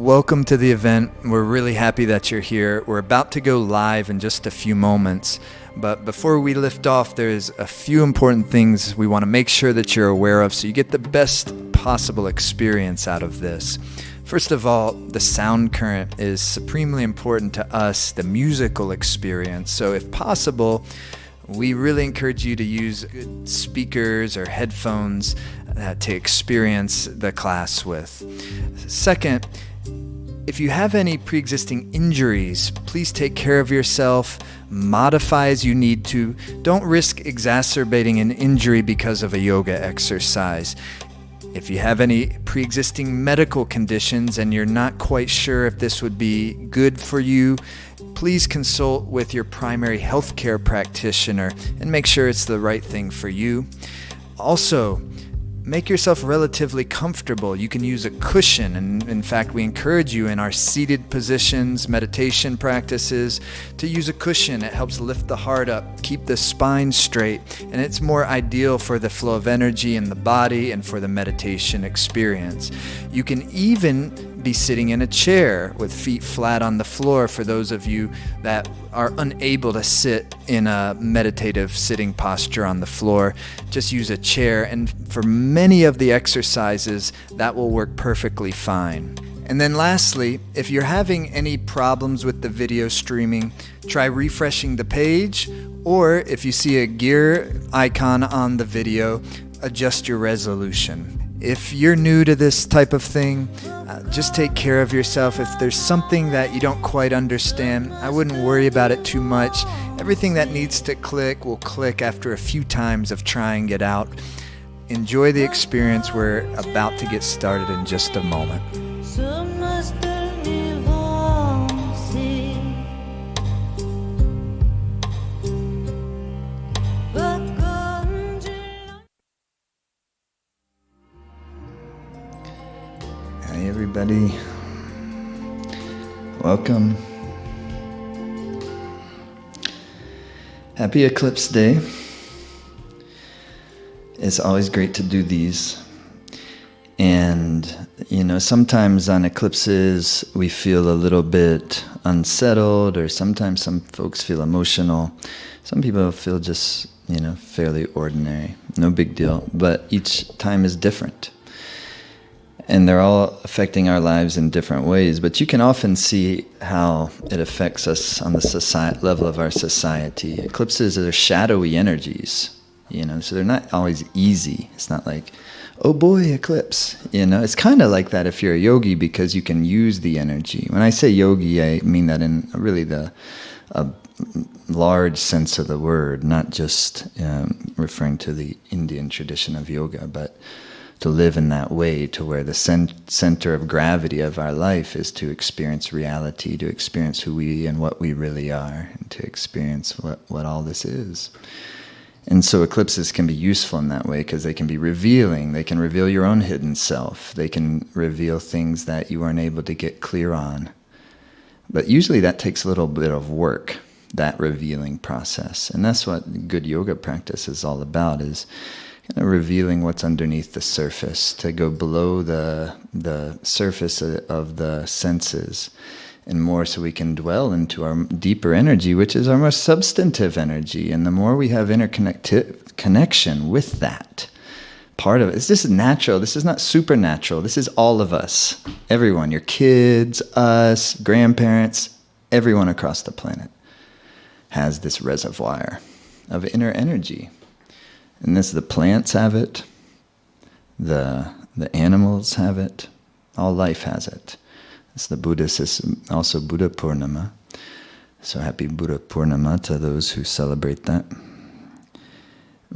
Welcome to the event. We're really happy that you're here. We're about to go live in just a few moments, but before we lift off, there's a few important things we want to make sure that you're aware of so you get the best possible experience out of this. First of all, the sound current is supremely important to us, the musical experience. So if possible, we really encourage you to use good speakers or headphones to experience the class with. Second, if you have any pre-existing injuries, please take care of yourself, modify as you need to. Don't risk exacerbating an injury because of a yoga exercise. If you have any pre-existing medical conditions and you're not quite sure if this would be good for you, please consult with your primary healthcare practitioner and make sure it's the right thing for you. Also, make yourself relatively comfortable. You can use a cushion, and in fact, we encourage you in our seated positions, meditation practices, to use a cushion. It helps lift the heart up, keep the spine straight, and it's more ideal for the flow of energy in the body and for the meditation experience. You can even be sitting in a chair with feet flat on the floor for those of you that are unable to sit in a meditative sitting posture on the floor. Just use a chair, and for many of the exercises, that will work perfectly fine. And then lastly, if you're having any problems with the video streaming, try refreshing the page, or if you see a gear icon on the video, adjust your resolution. If you're new to this type of thing, just take care of yourself. If there's something that you don't quite understand, I wouldn't worry about it too much. Everything that needs to click will click after a few times of trying it out. Enjoy the experience. We're about to get started in just a moment. Hi everybody, welcome. Happy Eclipse Day. It's always great to do these. And, sometimes on eclipses we feel a little bit unsettled, or sometimes some folks feel emotional. Some people feel just, fairly ordinary. No big deal. But each time is different. And they're all affecting our lives in different ways. But you can often see how it affects us on the level of our society. Eclipses are shadowy energies, so they're not always easy. It's not like, oh boy, eclipse. It's kind of like that if you're a yogi, because you can use the energy. When I say yogi, I mean that in really the large sense of the word, not just referring to the Indian tradition of yoga, but to live in that way, to where the center of gravity of our life is to experience reality, to experience who we and what we really are, and to experience what all this is. And so eclipses can be useful in that way, because they can be revealing. They can reveal your own hidden self. They can reveal things that you weren't able to get clear on. But usually that takes a little bit of work, that revealing process. And that's what good yoga practice is all about, is kind of revealing what's underneath the surface, to go below the surface of the senses and more, so we can dwell into our deeper energy, which is our most substantive energy. And the more we have connection with that part of it, this is natural. This is not supernatural. This is all of us, everyone, your kids, us, grandparents, everyone across the planet has this reservoir of inner energy. And the plants have it, the animals have it, all life has it. It's the Buddhist, is also Buddha Purnima. So happy Buddha Purnima to those who celebrate that.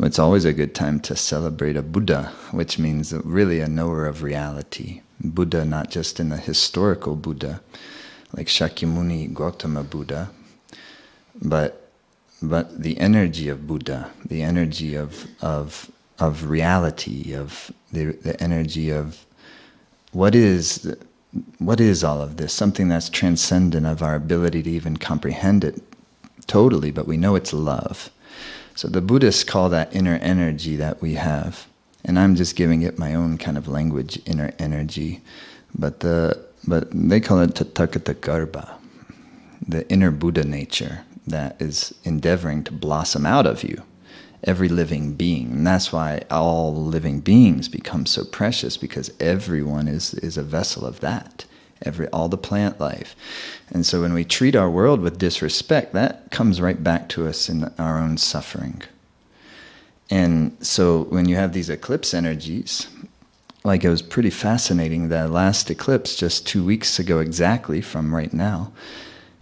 It's always a good time to celebrate a Buddha, which means really a knower of reality. Buddha, not just in the historical Buddha, like Shakyamuni Gautama Buddha, but the energy of Buddha, the energy of reality, of the energy of what is all of this, something that's transcendent of our ability to even comprehend it totally, but we know it's love. So the Buddhists call that inner energy that we have, and I'm just giving it my own kind of language, inner energy. But the but they call it Tathagata Garbha, the inner Buddha nature that is endeavoring to blossom out of you, every living being. And that's why all living beings become so precious, because everyone is a vessel of that, all the plant life. And so when we treat our world with disrespect, that comes right back to us in our own suffering. And so when you have these eclipse energies, like it was pretty fascinating, that last eclipse just 2 weeks ago exactly from right now,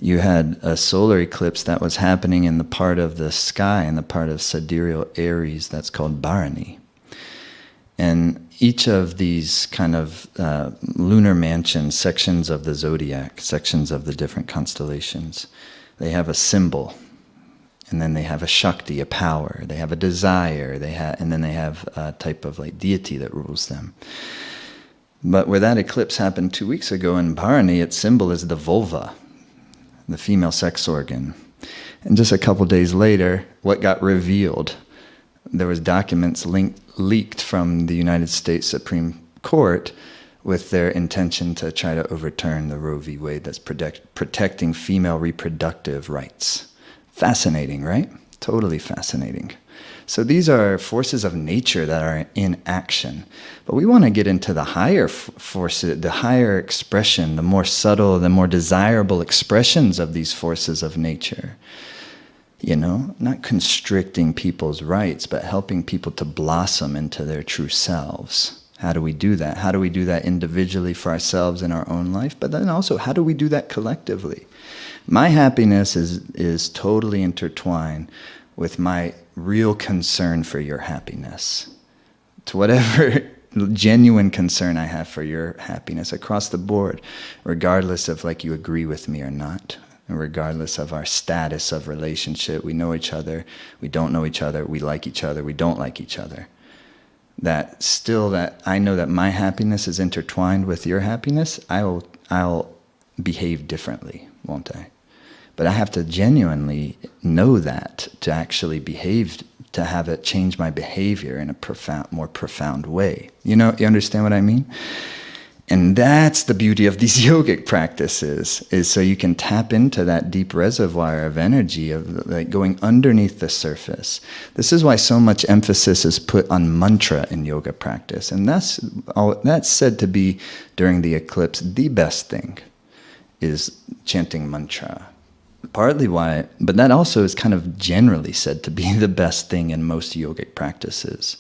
you had a solar eclipse that was happening in the part of the sky, in the part of sidereal Aries that's called Bharani. And each of these kind of lunar mansions, sections of the zodiac, sections of the different constellations, they have a symbol. And then they have a Shakti, a power. They have a desire. And then they have a type of like deity that rules them. But where that eclipse happened 2 weeks ago in Bharani, its symbol is the vulva, the female sex organ. And just a couple days later, what got revealed? There was documents leaked from the United States Supreme Court with their intention to try to overturn the Roe v. Wade that's protecting female reproductive rights. Fascinating, right? Totally fascinating. So these are forces of nature that are in action. But we want to get into the higher forces, the higher expression, the more subtle, the more desirable expressions of these forces of nature. You know, not constricting people's rights, but helping people to blossom into their true selves. How do we do that? How do we do that individually for ourselves in our own life? But then also, how do we do that collectively? My happiness is totally intertwined with my real concern for your happiness. To whatever genuine concern I have for your happiness across the board, regardless of like you agree with me or not, and regardless of our status of relationship, we know each other, we don't know each other, we like each other, we don't like each other. That I know that my happiness is intertwined with your happiness, I'll behave differently, won't I? But I have to genuinely know that to actually behave, to have it change my behavior in a more profound way. You understand what I mean? And that's the beauty of these yogic practices, is so you can tap into that deep reservoir of energy, of like going underneath the surface. This is why so much emphasis is put on mantra in yoga practice. And that's said to be, during the eclipse, the best thing is chanting mantra. Partly why, but that also is kind of generally said to be the best thing in most yogic practices.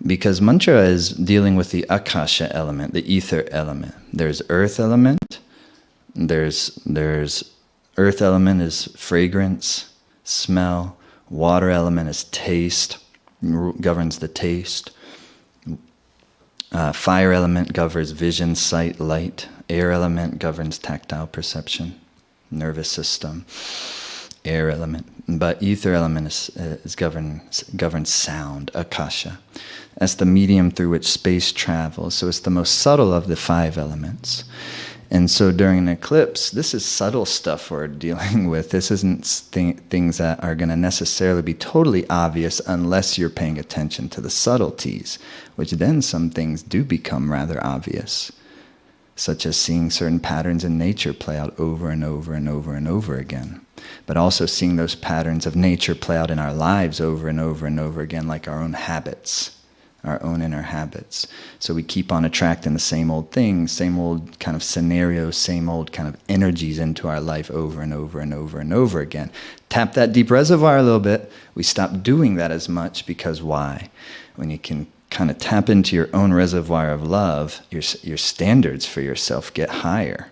Because mantra is dealing with the akasha element, the ether element. There's earth element. There's earth element is fragrance, smell. Water element is taste, governs the taste. Fire element governs vision, sight, light. Air element governs tactile perception, nervous system. Air element, but ether element is governs sound, akasha. That's the medium through which space travels. So it's the most subtle of the 5 elements. And so during an eclipse, this is subtle stuff we're dealing with. This isn't things that are going to necessarily be totally obvious unless you're paying attention to the subtleties, which then some things do become rather obvious, such as seeing certain patterns in nature play out over and over and over and over again. But also seeing those patterns of nature play out in our lives over and over and over again, like our own habits, our own inner habits. So we keep on attracting the same old things, same old kind of scenarios, same old kind of energies into our life over and over and over and over again. Tap that deep reservoir a little bit. We stop doing that as much, because why? When you can kind of tap into your own reservoir of love, your standards for yourself get higher.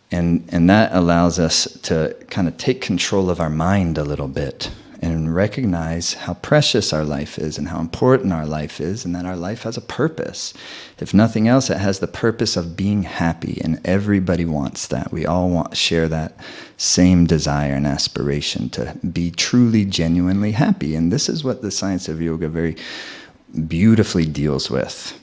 And that allows us to kind of take control of our mind a little bit and recognize how precious our life is and how important our life is, and that our life has a purpose. If nothing else, it has the purpose of being happy, and everybody wants that. We all share that same desire and aspiration to be truly, genuinely happy. And this is what the science of yoga very beautifully deals with.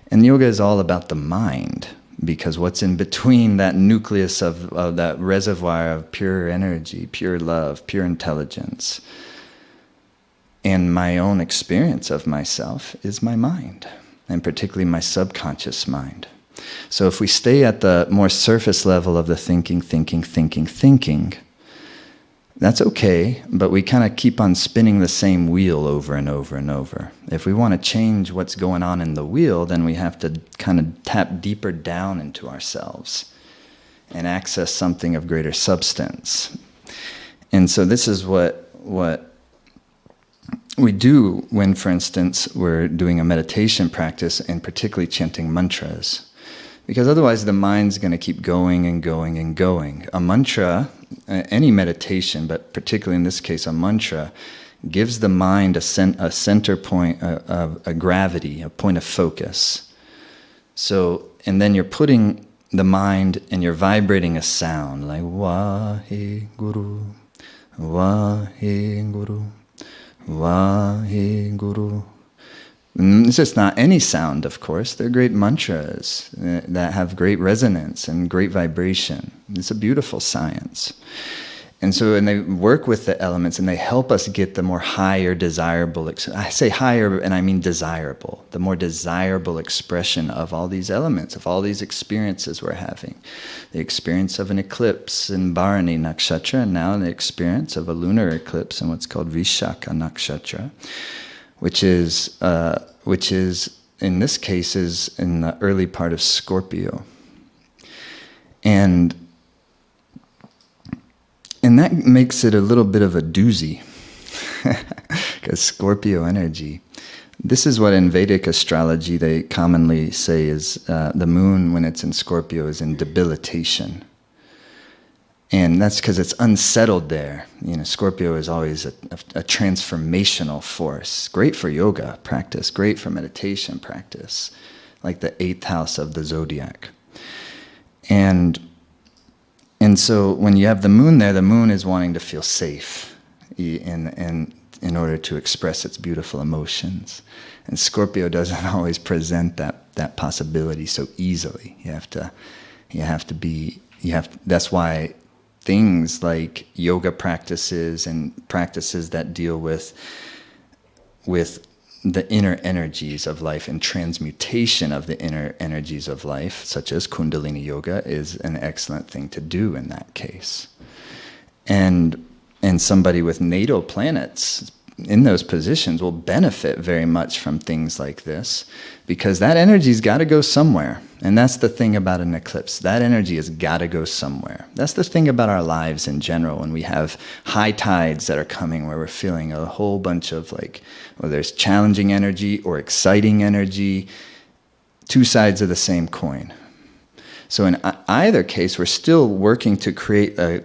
And yoga is all about the mind, because what's in between that nucleus of that reservoir of pure energy, pure love, pure intelligence, and my own experience of myself is my mind, and particularly my subconscious mind. So if we stay at the more surface level of the thinking, that's okay, but we kind of keep on spinning the same wheel over and over and over. If we want to change what's going on in the wheel, then we have to kind of tap deeper down into ourselves and access something of greater substance. And so this is what we do when, for instance, we're doing a meditation practice and particularly chanting mantras. Because otherwise the mind's going to keep going and going and going. A mantra, any meditation, but particularly in this case a mantra, gives the mind a center point, a gravity, a point of focus. So, and then you're putting the mind and you're vibrating a sound like Vaheguru, Vaheguru, Vaheguru. And it's just not any sound, of course. They're great mantras that have great resonance and great vibration. It's a beautiful science. And so, and they work with the elements and they help us get the more higher desirable, I say higher and I mean desirable, the more desirable expression of all these elements, of all these experiences we're having. The experience of an eclipse in Bharani Nakshatra, and now the experience of a lunar eclipse in what's called Vishaka Nakshatra, which is in this case is in the early part of Scorpio. And that makes it a little bit of a doozy, because Scorpio energy. This is what in Vedic astrology they commonly say is the moon when it's in Scorpio is in debilitation. And that's because it's unsettled there. You know, Scorpio is always a transformational force. Great for yoga practice, great for meditation practice, like the 8th house of the zodiac. And so when you have the moon there, the moon is wanting to feel safe in order to express its beautiful emotions. And Scorpio doesn't always present that possibility so easily. That's why things like yoga practices and practices that deal with the inner energies of life and transmutation of the inner energies of life, such as Kundalini Yoga, is an excellent thing to do in that case. And somebody with natal planets in those positions will benefit very much from things like this, because that energy's got to go somewhere. And that's the thing about an eclipse. That energy has got to go somewhere. That's the thing about our lives in general, when we have high tides that are coming where we're feeling a whole bunch of whether there's challenging energy or exciting energy, two sides of the same coin. So in either case, we're still working to create a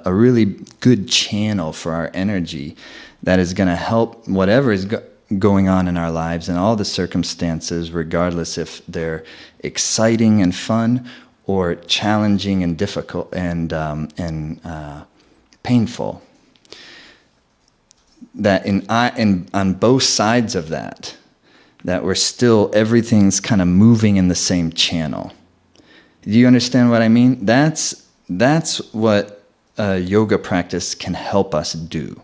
really good channel for our energy that is going to help whatever is going on in our lives and all the circumstances, regardless if they're exciting and fun or challenging and difficult and painful. That on both sides of that we're still, everything's kind of moving in the same channel. Do you understand what I mean? That's what yoga practice can help us do,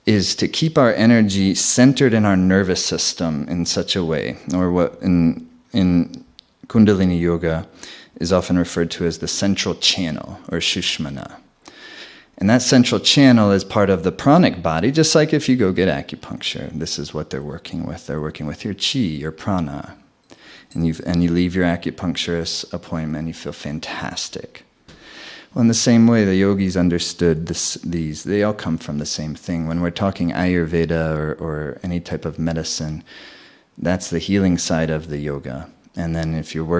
is to keep our energy centered in our nervous system in such a way, or what in Kundalini Yoga is often referred to as the central channel, or Shushmana. And that central channel is part of the pranic body, just like if you go get acupuncture. This is what they're working with. They're working with your chi, your prana. And you leave your acupuncturist appointment, you feel fantastic. Well, in the same way, the yogis understood these. They all come from the same thing. When we're talking Ayurveda or any type of medicine, that's the healing side of the yoga. And then if you're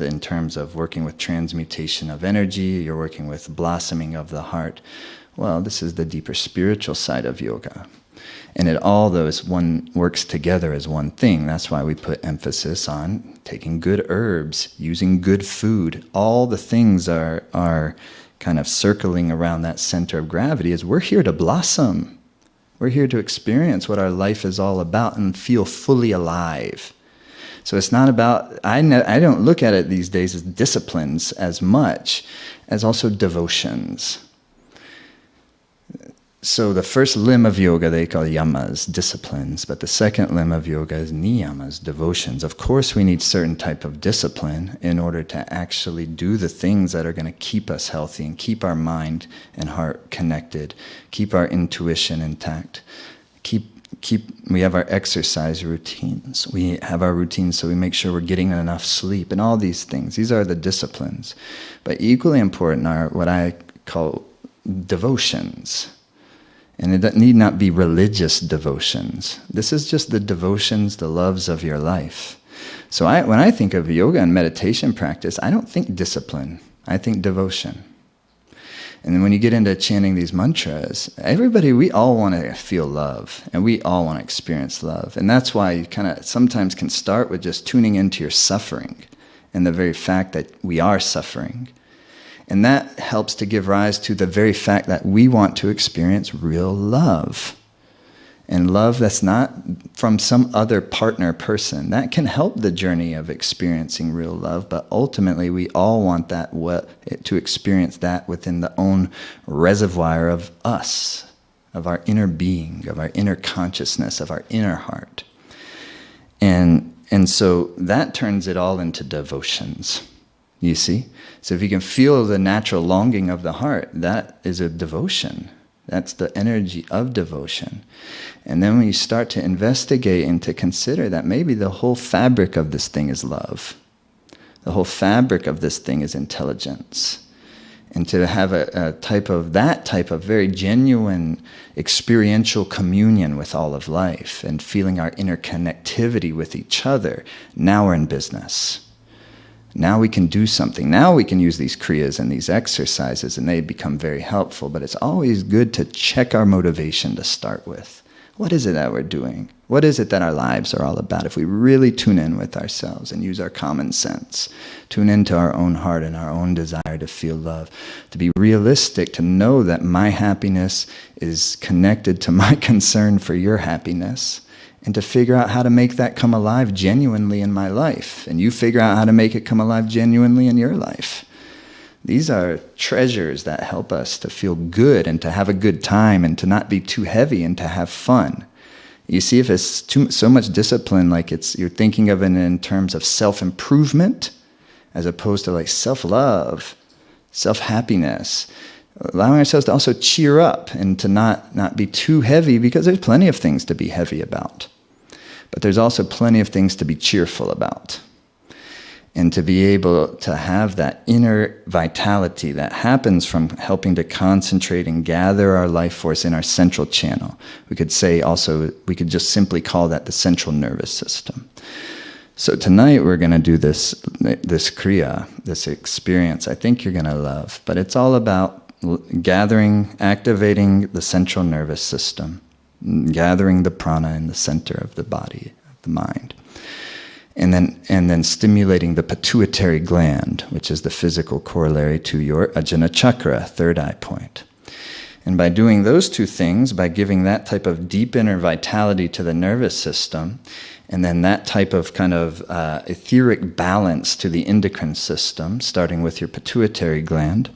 in terms of working with transmutation of energy, you're working with blossoming of the heart, well, this is the deeper spiritual side of yoga. And all those works together as one thing. That's why we put emphasis on taking good herbs, using good food. All the things are kind of circling around that center of gravity, as we're here to blossom. We're here to experience what our life is all about and feel fully alive. So it's not about, I don't look at it these days as disciplines as much as also devotions. So the first limb of yoga they call yamas, disciplines, but the second limb of yoga is niyamas, devotions. Of course we need certain type of discipline in order to actually do the things that are going to keep us healthy and keep our mind and heart connected, keep our intuition intact, we have our exercise routines. We have our routines so we make sure we're getting enough sleep and all these things. These are the disciplines. But equally important are what I call devotions. And it need not be religious devotions. This is just the devotions, the loves of your life. So when I think of yoga and meditation practice, I don't think discipline. I think devotion. And then when you get into chanting these mantras, we all want to feel love, and we all want to experience love. And that's why you kind of sometimes can start with just tuning into your suffering and the very fact that we are suffering. And that helps to give rise to the very fact that we want to experience real love. And love that's not from some other partner person. That can help the journey of experiencing real love, but ultimately we all want to experience that within the own reservoir of us, of our inner being, of our inner consciousness, of our inner heart. And so that turns it all into devotions, you see? So if you can feel the natural longing of the heart, that is a devotion. That's the energy of devotion. And then when you start to investigate and to consider that maybe the whole fabric of this thing is love. The whole fabric of this thing is intelligence. And to have that type of very genuine experiential communion with all of life and feeling our interconnectivity with each other, now we're in business. Now we can do something. Now we can use these kriyas and these exercises, and they become very helpful. But it's always good to check our motivation to start with. What is it that we're doing? What is it that our lives are all about? If we really tune in with ourselves and use our common sense, tune into our own heart and our own desire to feel love, to be realistic, to know that my happiness is connected to my concern for your happiness, and to figure out how to make that come alive genuinely in my life. And you figure out how to make it come alive genuinely in your life. These are treasures that help us to feel good and to have a good time and to not be too heavy and to have fun. You see, if it's so much discipline, like you're thinking of it in terms of self-improvement as opposed to like self-love, self-happiness, allowing ourselves to also cheer up and to not be too heavy, because there's plenty of things to be heavy about. But there's also plenty of things to be cheerful about. And to be able to have that inner vitality that happens from helping to concentrate and gather our life force in our central channel. We could just simply call that the central nervous system. So tonight we're going to do this kriya, this experience I think you're going to love. But it's all about gathering, activating the central nervous system, gathering the prana in the center of the body, of the mind. And then stimulating the pituitary gland, which is the physical corollary to your Ajna chakra, third eye point. And by doing those two things, by giving that type of deep inner vitality to the nervous system, and then that type of kind of etheric balance to the endocrine system, starting with your pituitary gland,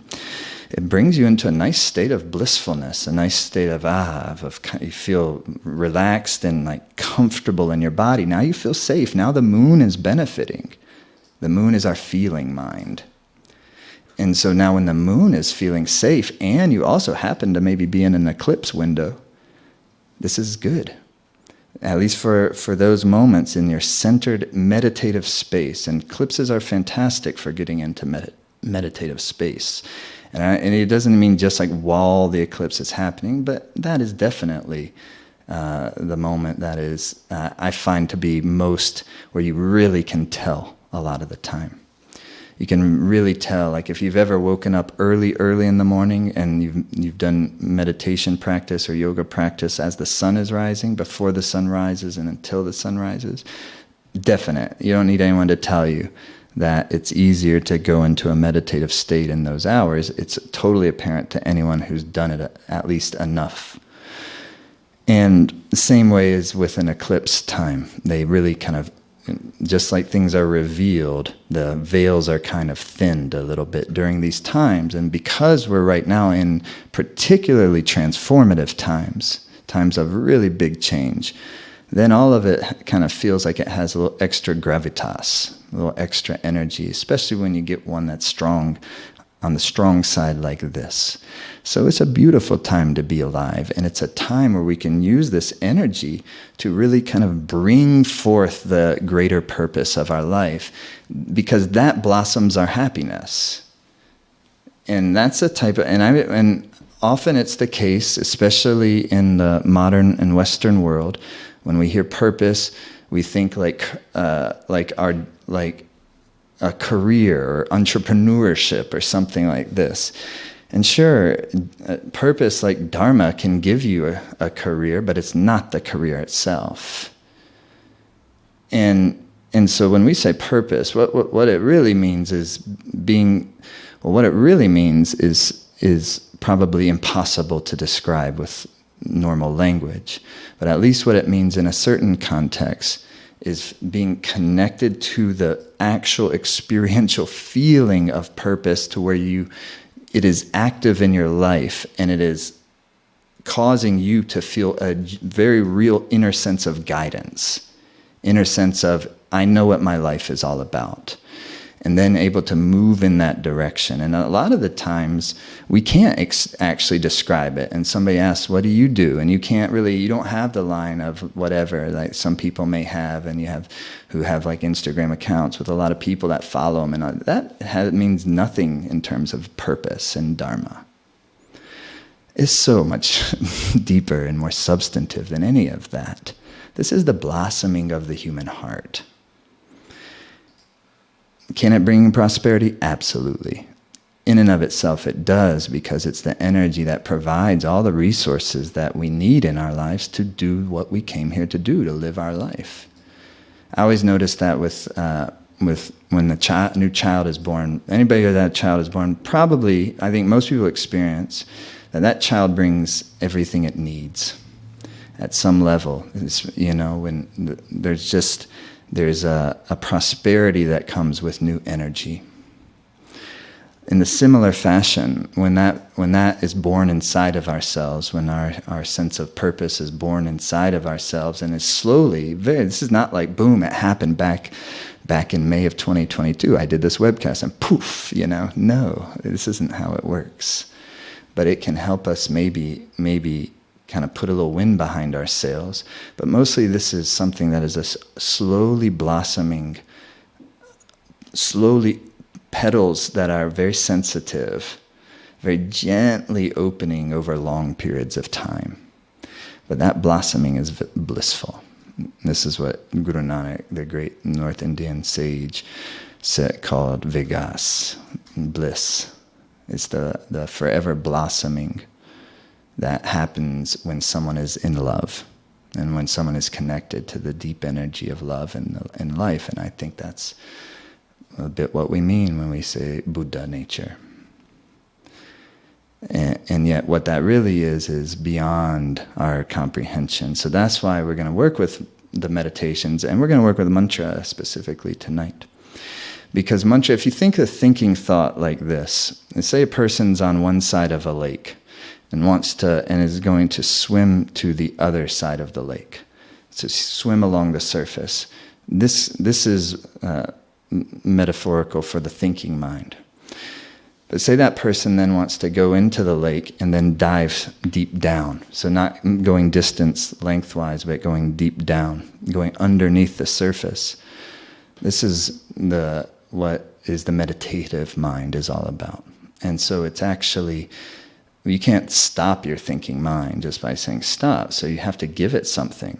it brings you into a nice state of blissfulness, a nice state of you feel relaxed and like comfortable in your body. Now you feel safe. Now the moon is benefiting. The moon is our feeling mind. And so now when the moon is feeling safe and you also happen to maybe be in an eclipse window, this is good. At least for those moments in your centered meditative space. And eclipses are fantastic for getting into meditative space. And it doesn't mean just like while the eclipse is happening, but that is definitely the moment that is, I find to be most where you really can tell a lot of the time. You can really tell, like if you've ever woken up early in the morning and you've done meditation practice or yoga practice as the sun is rising, before the sun rises and until the sun rises, definite. You don't need anyone to tell you that it's easier to go into a meditative state in those hours. It's totally apparent to anyone who's done it at least enough. And the same way as with an eclipse time, they really kind of just like things are revealed, the veils are kind of thinned a little bit during these times. And because we're right now in particularly transformative times of really big change, then all of it kind of feels like it has a little extra gravitas, a little extra energy, especially when you get one that's strong, on the strong side like this. So it's a beautiful time to be alive, and it's a time where we can use this energy to really kind of bring forth the greater purpose of our life, because that blossoms our happiness. And that's a type of, and often it's the case, especially in the modern and Western world, when we hear purpose, we think like a career or entrepreneurship or something like this. And sure, purpose like Dharma can give you a career, but it's not the career itself. And so when we say purpose, what it really means is is probably impossible to describe with normal language. But at least what it means in a certain context is being connected to the actual experiential feeling of purpose, to where it is active in your life and it is causing you to feel a very real inner sense of guidance, inner sense of, I know what my life is all about. And then able to move in that direction. And a lot of the times we can't actually describe it. And somebody asks, what do? And you don't have the line of whatever, like some people may have, and who have like Instagram accounts with a lot of people that follow them. And that means nothing in terms of purpose and Dharma. It's so much deeper and more substantive than any of that. This is the blossoming of the human heart. Can it bring prosperity? Absolutely. In and of itself, it does, because it's the energy that provides all the resources that we need in our lives to do what we came here to do, to live our life. I always notice that with when the new child is born, anybody that child is born, probably, I think most people experience that child brings everything it needs at some level. When there's a prosperity that comes with new energy. In the similar fashion, when that is born inside of ourselves, when our sense of purpose is born inside of ourselves, and is slowly, this is not like boom, it happened back in May of 2022, I did this webcast and poof, no, this isn't how it works. But it can help us maybe kind of put a little wind behind our sails. But mostly this is something that is a slowly blossoming, slowly petals that are very sensitive, very gently opening over long periods of time. But that blossoming is blissful. This is what Guru Nanak, the great North Indian sage, called Vigas, bliss. It's the forever blossoming that happens when someone is in love and when someone is connected to the deep energy of love in life. And I think that's a bit what we mean when we say Buddha nature. And yet what that really is beyond our comprehension. So that's why we're going to work with the meditations, and we're going to work with mantra specifically tonight. Because mantra, if you think a thinking thought like this, let's say a person's on one side of a lake and is going to swim to the other side of the lake, to swim along the surface. This is metaphorical for the thinking mind. But say that person then wants to go into the lake and then dive deep down. So not going distance lengthwise, but going deep down, going underneath the surface. This is what is the meditative mind is all about. And so it's actually, you can't stop your thinking mind just by saying stop. So you have to give it something.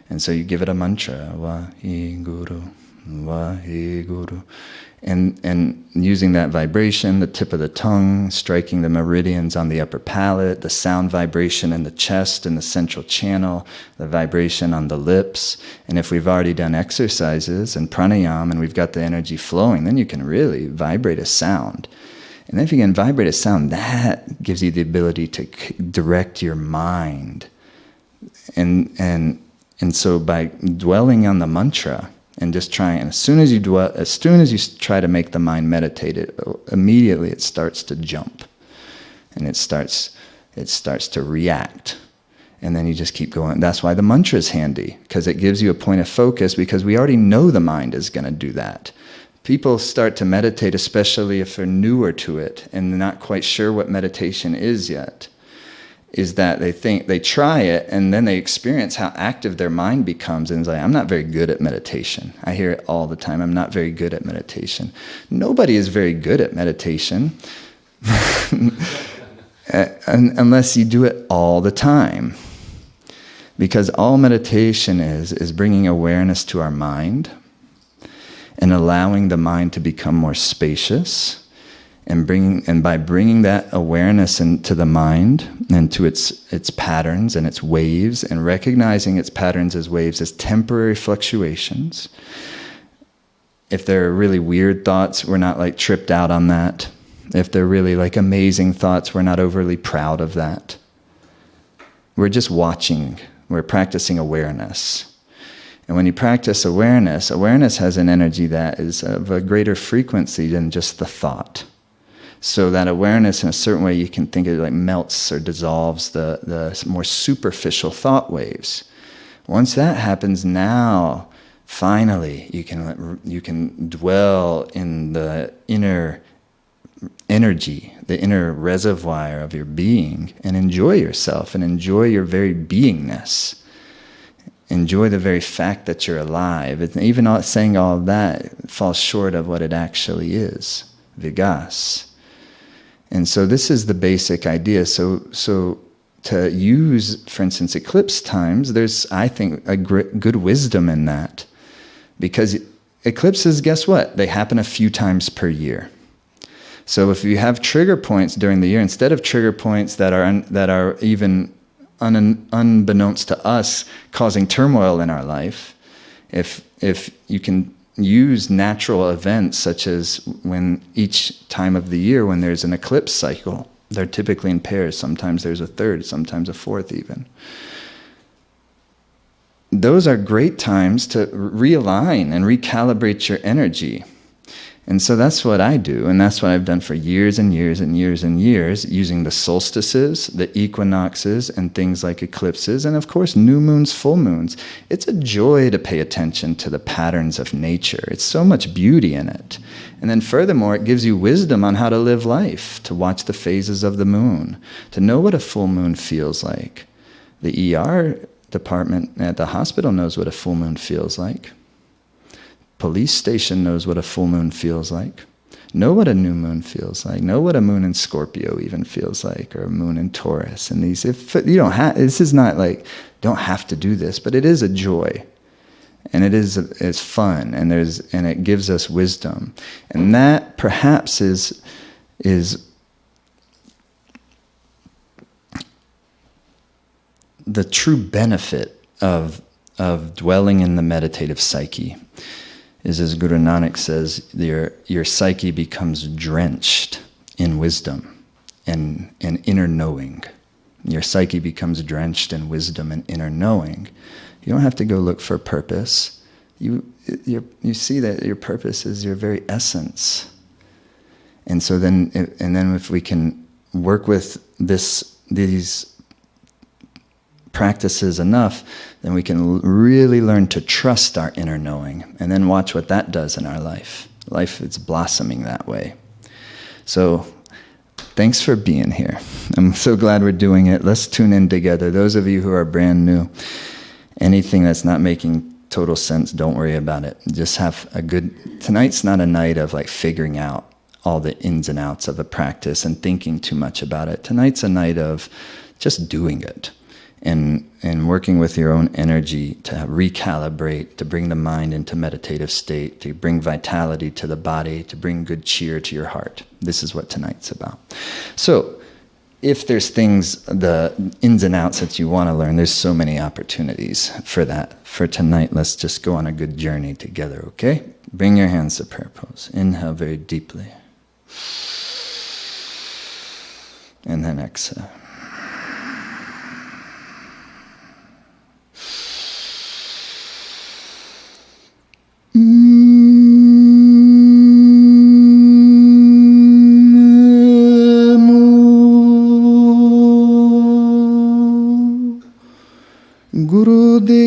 And so you give it a mantra, Vaheguru, Vaheguru. And using that vibration, the tip of the tongue, striking the meridians on the upper palate, the sound vibration in the chest and the central channel, the vibration on the lips. And if we've already done exercises and pranayama and we've got the energy flowing, then you can really vibrate a sound. And then if you can vibrate a sound, that gives you the ability to direct your mind. And so by dwelling on the mantra And just try, and as soon as you try to make the mind meditate, immediately it starts to jump, and it starts to react, and then you just keep going. That's why the mantra is handy, because it gives you a point of focus, because we already know the mind is going to do that. People start to meditate, especially if they're newer to it and not quite sure what meditation is yet, is that they try it and then they experience how active their mind becomes, and it's like, I'm not very good at meditation. I hear it all the time. I'm not very good at meditation. Nobody is very good at meditation unless you do it all the time. Because all meditation is bringing awareness to our mind and allowing the mind to become more spacious. And by bringing that awareness into the mind and to its patterns and its waves, and recognizing its patterns as waves as temporary fluctuations. If they're really weird thoughts, we're not like tripped out on that. If they're really like amazing thoughts, we're not overly proud of that. We're just watching. We're practicing awareness. And when you practice awareness has an energy that is of a greater frequency than just the thought. So that awareness, in a certain way, you can think of it like melts or dissolves the more superficial thought waves. Once that happens, now finally you can dwell in the inner energy, the inner reservoir of your being, and enjoy yourself and enjoy your very beingness. Enjoy the very fact that you're alive. Even saying all of that falls short of what it actually is, vigas. And so this is the basic idea. So to use, for instance, eclipse times, there's, I think, a good wisdom in that. Because eclipses, guess what? They happen a few times per year. So if you have trigger points during the year, instead of trigger points that are even unbeknownst to us causing turmoil in our life, if you can use natural events, such as when each time of the year when there's an eclipse cycle, they're typically in pairs, sometimes there's a third, sometimes a fourth even. Those are great times to realign and recalibrate your energy. And so that's what I do, and that's what I've done for years and years and years and years, using the solstices, the equinoxes, and things like eclipses, and of course new moons, full moons. It's a joy to pay attention to the patterns of nature. It's so much beauty in it. And then furthermore, it gives you wisdom on how to live life, to watch the phases of the moon, to know what a full moon feels like. The ER department at the hospital knows what a full moon feels like. Police station knows what a full moon feels like. Know what a new moon feels like. Know what a moon in Scorpio even feels like, or a moon in Taurus. And these, if you don't have, this is not like, don't have to do this, but it is a joy, and it's fun, and it gives us wisdom, and that perhaps is the true benefit of dwelling in the meditative psyche. Is, as Guru Nanak says, your psyche becomes drenched in wisdom and inner knowing. Your psyche becomes drenched in wisdom and inner knowing. You don't have to go look for purpose. You see that your purpose is your very essence. And so then if we can work with these practices enough, then we can really learn to trust our inner knowing, and then watch what that does in our life. Life is blossoming that way. So thanks for being here. I'm so glad we're doing it. Let's tune in together. Those of you who are brand new, anything that's not making total sense, don't worry about it. Just have tonight's not a night of like figuring out all the ins and outs of a practice and thinking too much about it. Tonight's a night of just doing it. And working with your own energy to recalibrate, to bring the mind into meditative state, to bring vitality to the body, to bring good cheer to your heart. This is what tonight's about. So, if there's things, the ins and outs that you want to learn, there's so many opportunities for that. For tonight, let's just go on a good journey together, okay? Bring your hands to prayer pose. Inhale very deeply. And then exhale. Gurudev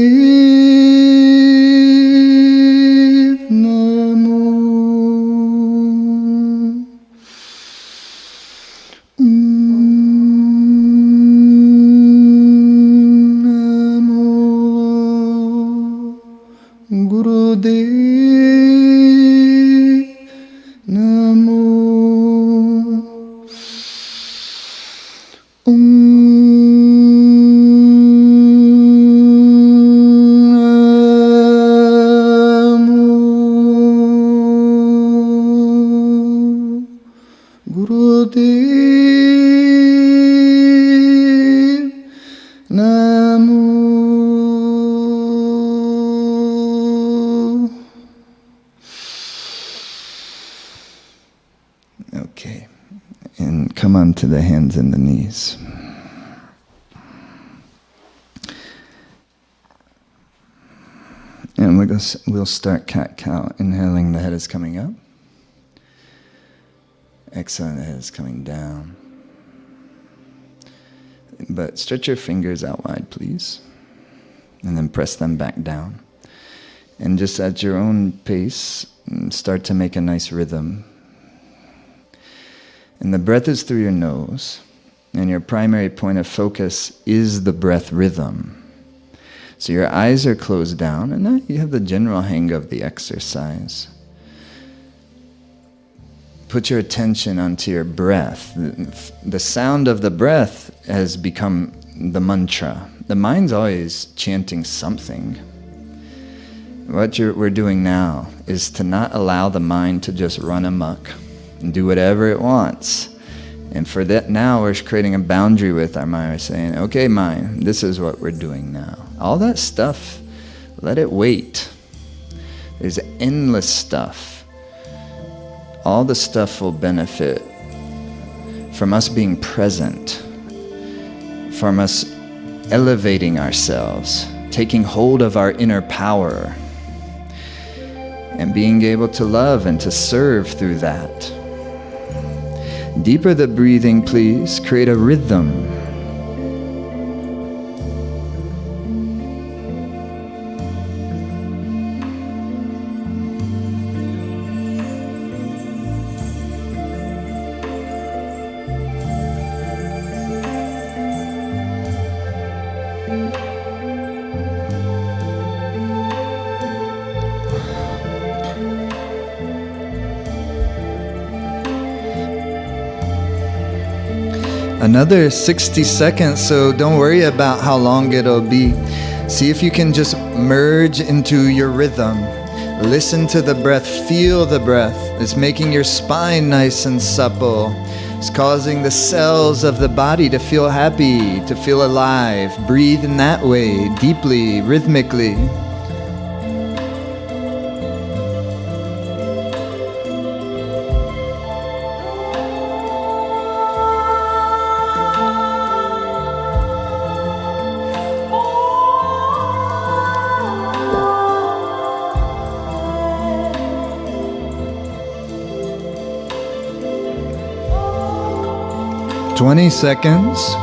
Namo. Namo Gurudev Namo. Gurudev Namo. Okay, and come on to the hands and the knees. And we'll start cat-cow. Inhaling, the head is coming up. Exhaling, the head is coming down. But stretch your fingers out wide, please. And then press them back down. And just at your own pace, start to make a nice rhythm. And the breath is through your nose. And your primary point of focus is the breath rhythm. So your eyes are closed down, and now you have the general hang of the exercise. Put your attention onto your breath. The sound of the breath has become the mantra. The mind's always chanting something. What we're doing now is to not allow the mind to just run amok and do whatever it wants. And for that now, we're creating a boundary with our mind. We're saying, okay, mind, this is what we're doing now. All that stuff, let it wait. There's endless stuff. All the stuff will benefit from us being present, from us elevating ourselves, taking hold of our inner power, and being able to love and to serve through that. Deeper the breathing, please. Create a rhythm. Another 60 seconds, so don't worry about how long it'll be. See if you can just merge into your rhythm. Listen to the breath, feel the breath. It's making your spine nice and supple. It's causing the cells of the body to feel happy, to feel alive. Breathe in that way, deeply, rhythmically. Twenty seconds.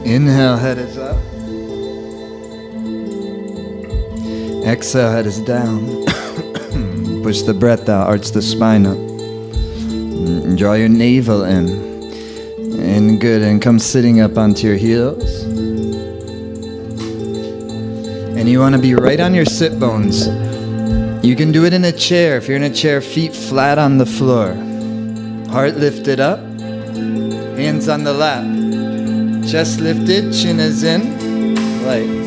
Inhale, head is up. Exhale, head is down. Push the breath out, arch the spine up. Draw your navel in. And good, and come sitting up onto your heels. And you want to be right on your sit bones. You can do it in a chair. If you're in a chair, feet flat on the floor. Heart lifted up. Hands on the lap. Chest lifted, chin is in. Light.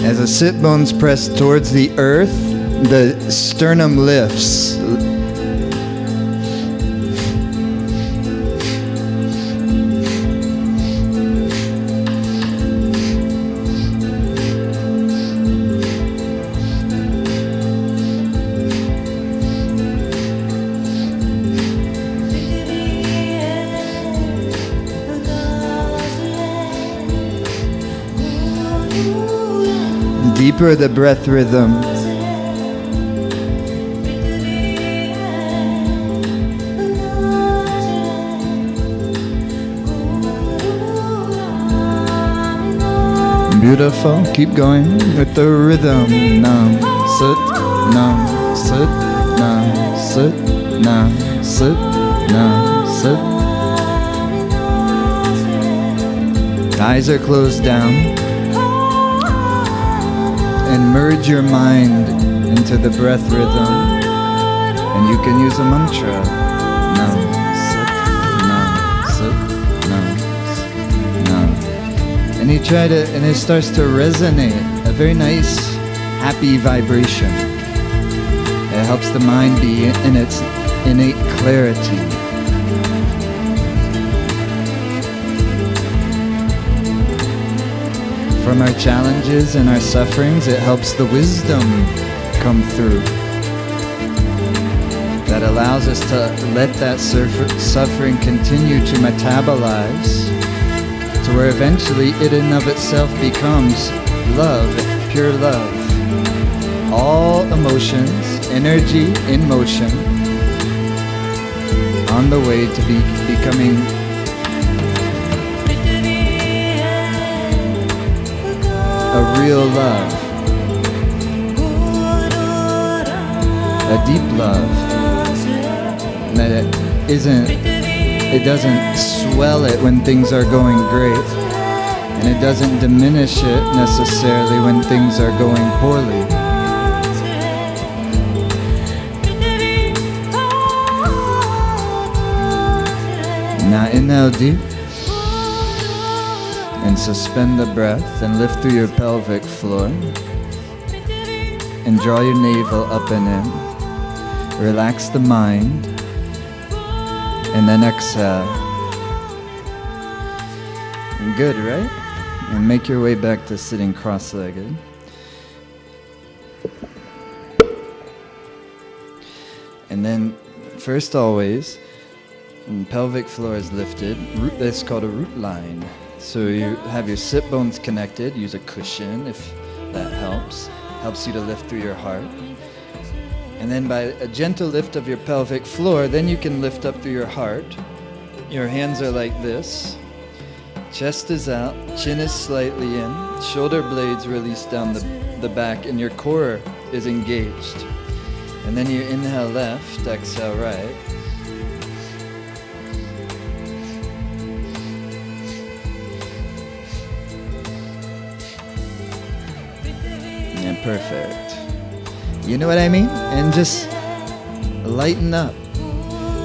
As the sit bones press towards the earth, the sternum lifts. deeper the breath rhythm. Beautiful. Keep going with the rhythm. Nam, sit, nam, sit, nam, sit, nam, sit, nam, sit. Eyes are closed down. And merge your mind into the breath rhythm. And you can use a mantra. Nam, sit, nam, sit, nam, nam. And you try to, and it starts to resonate, a very nice, happy vibration. It helps the mind be in its innate clarity. From our challenges and our sufferings, it helps the wisdom come through. That allows us to let that suffering continue to metabolize to where eventually it in of itself becomes love, pure love. All emotions, energy in motion, on the way to becoming a real love, a deep love that it doesn't swell it when things are going great, and it doesn't diminish it necessarily when things are going poorly. Now inhale deep. And suspend the breath and lift through your pelvic floor. And draw your navel up and in. Relax the mind. And then exhale. Good, right? And make your way back to sitting cross-legged. And then, first always, when pelvic floor is lifted, that's called a root line. So you have your sit bones connected, use a cushion if that helps. Helps you to lift through your heart. And then by a gentle lift of your pelvic floor, then you can lift up through your heart. Your hands are like this. Chest is out, chin is slightly in, shoulder blades release down the back, and your core is engaged. And then you inhale left, exhale right. Perfect. You know what I mean? And just lighten up.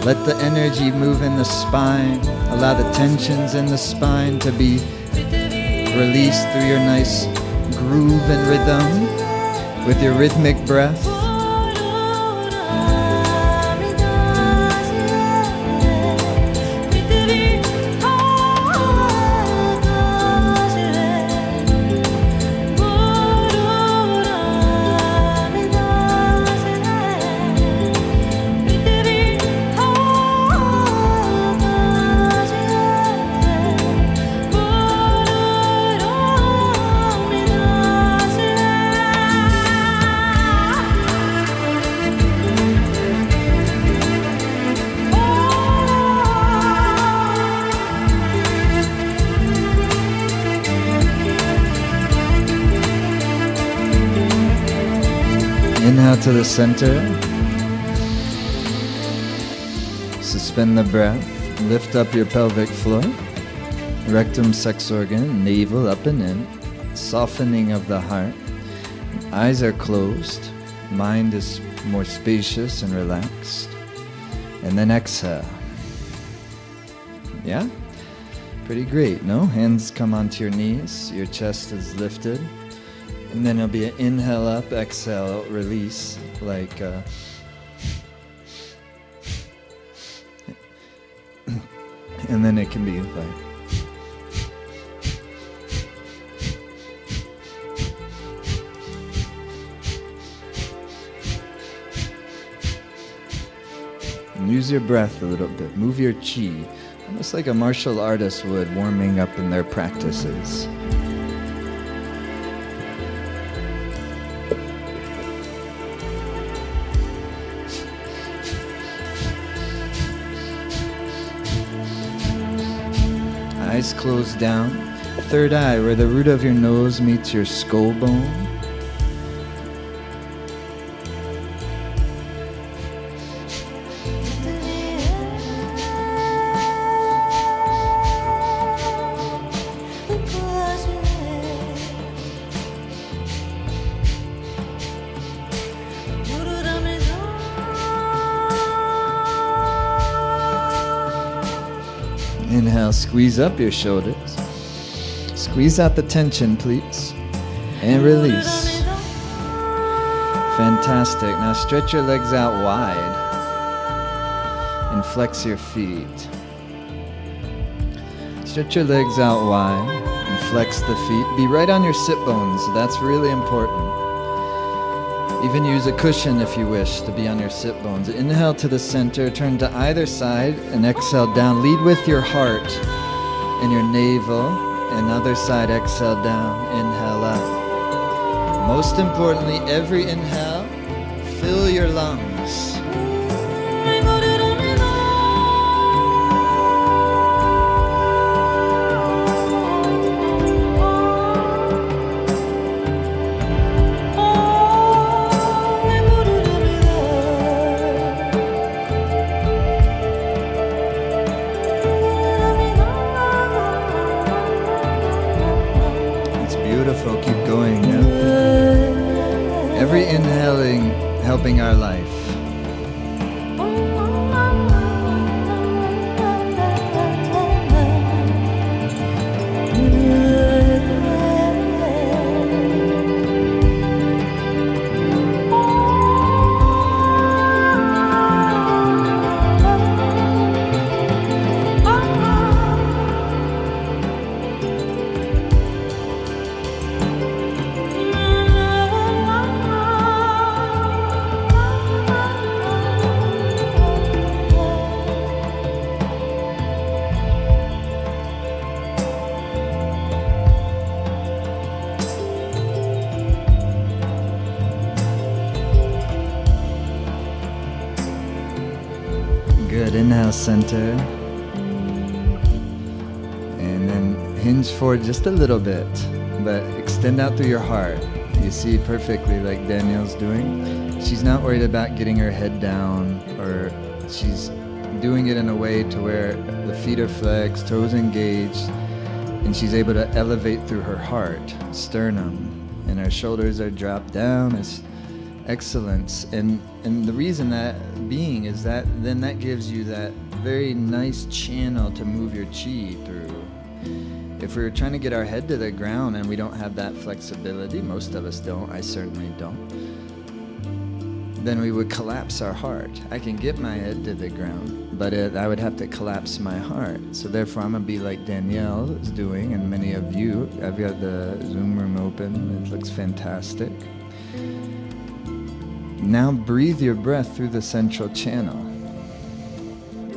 Let the energy move in the spine. Allow the tensions in the spine to be released through your nice groove and rhythm with your rhythmic breath. Inhale to the center. Suspend the breath. Lift up your pelvic floor. Rectum, sex organ, navel up and in. Softening of the heart. Eyes are closed. Mind is more spacious and relaxed. And then exhale. Yeah? Pretty great, no? Hands come onto your knees. Your chest is lifted. And then it'll be an inhale up, exhale, release, like and then it can be like and use your breath a little bit, move your chi, almost like a martial artist would, warming up in their practices. eyes closed down. Third eye, where the root of your nose meets your skull bone. Inhale, squeeze up your shoulders. Squeeze out the tension, please. And release. Fantastic. Now stretch your legs out wide. And flex your feet. Stretch your legs out wide and flex the feet. Be right on your sit bones. That's really important. Even use a cushion if you wish to be on your sit bones. Inhale to the center, turn to either side, and exhale down. Lead with your heart and your navel, and other side, exhale down, inhale up. Most importantly, every inhale, fill your lungs. Keep going now. Every inhaling helping our life. Good, inhale, center. And then hinge forward just a little bit, but extend out through your heart. You see perfectly like Danielle's doing. She's not worried about getting her head down, or she's doing it in a way to where the feet are flexed, toes engaged, and she's able to elevate through her heart, sternum, and her shoulders are dropped down. It's excellence. And the reason that being is that then that gives you that very nice channel to move your chi through. If we're trying to get our head to the ground and we don't have that flexibility, most of us don't, I certainly don't, then we would collapse our heart. I can get my head to the ground, but I would have to collapse my heart. So therefore I'm gonna be like Danielle is doing, and many of you. I've got the Zoom room open. It looks fantastic. Now breathe your breath through the central channel.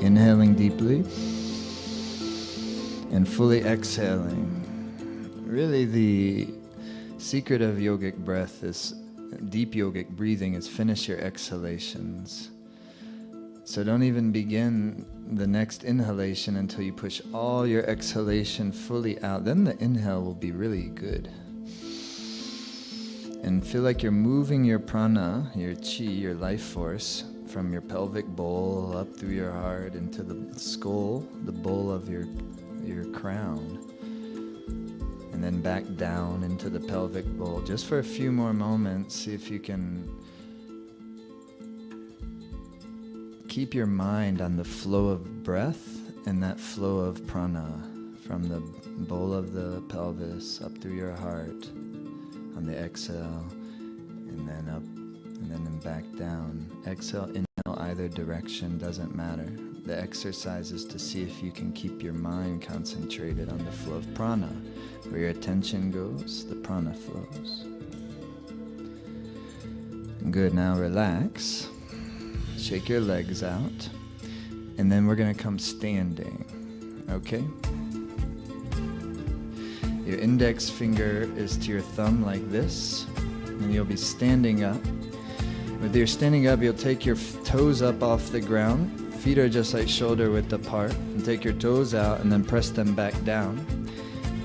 Inhaling deeply and fully exhaling. Really the secret of yogic breath is, deep yogic breathing is finish your exhalations. So don't even begin the next inhalation until you push all your exhalation fully out. Then the inhale will be really good. And feel like you're moving your prana, your chi, your life force, from your pelvic bowl up through your heart into the skull, the bowl of your crown, and then back down into the pelvic bowl. Just for a few more moments, see if you can keep your mind on the flow of breath and that flow of prana from the bowl of the pelvis up through your heart. On the exhale, and then up, and then back down. Exhale, inhale, either direction, doesn't matter. The exercise is to see if you can keep your mind concentrated on the flow of prana. Where your attention goes, the prana flows. Good, now relax. Shake your legs out. And then we're gonna come standing, okay? Your index finger is to your thumb like this, and you'll be standing up. When you're standing up, you'll take your toes up off the ground, feet are just like shoulder width apart. And take your toes out and then press them back down.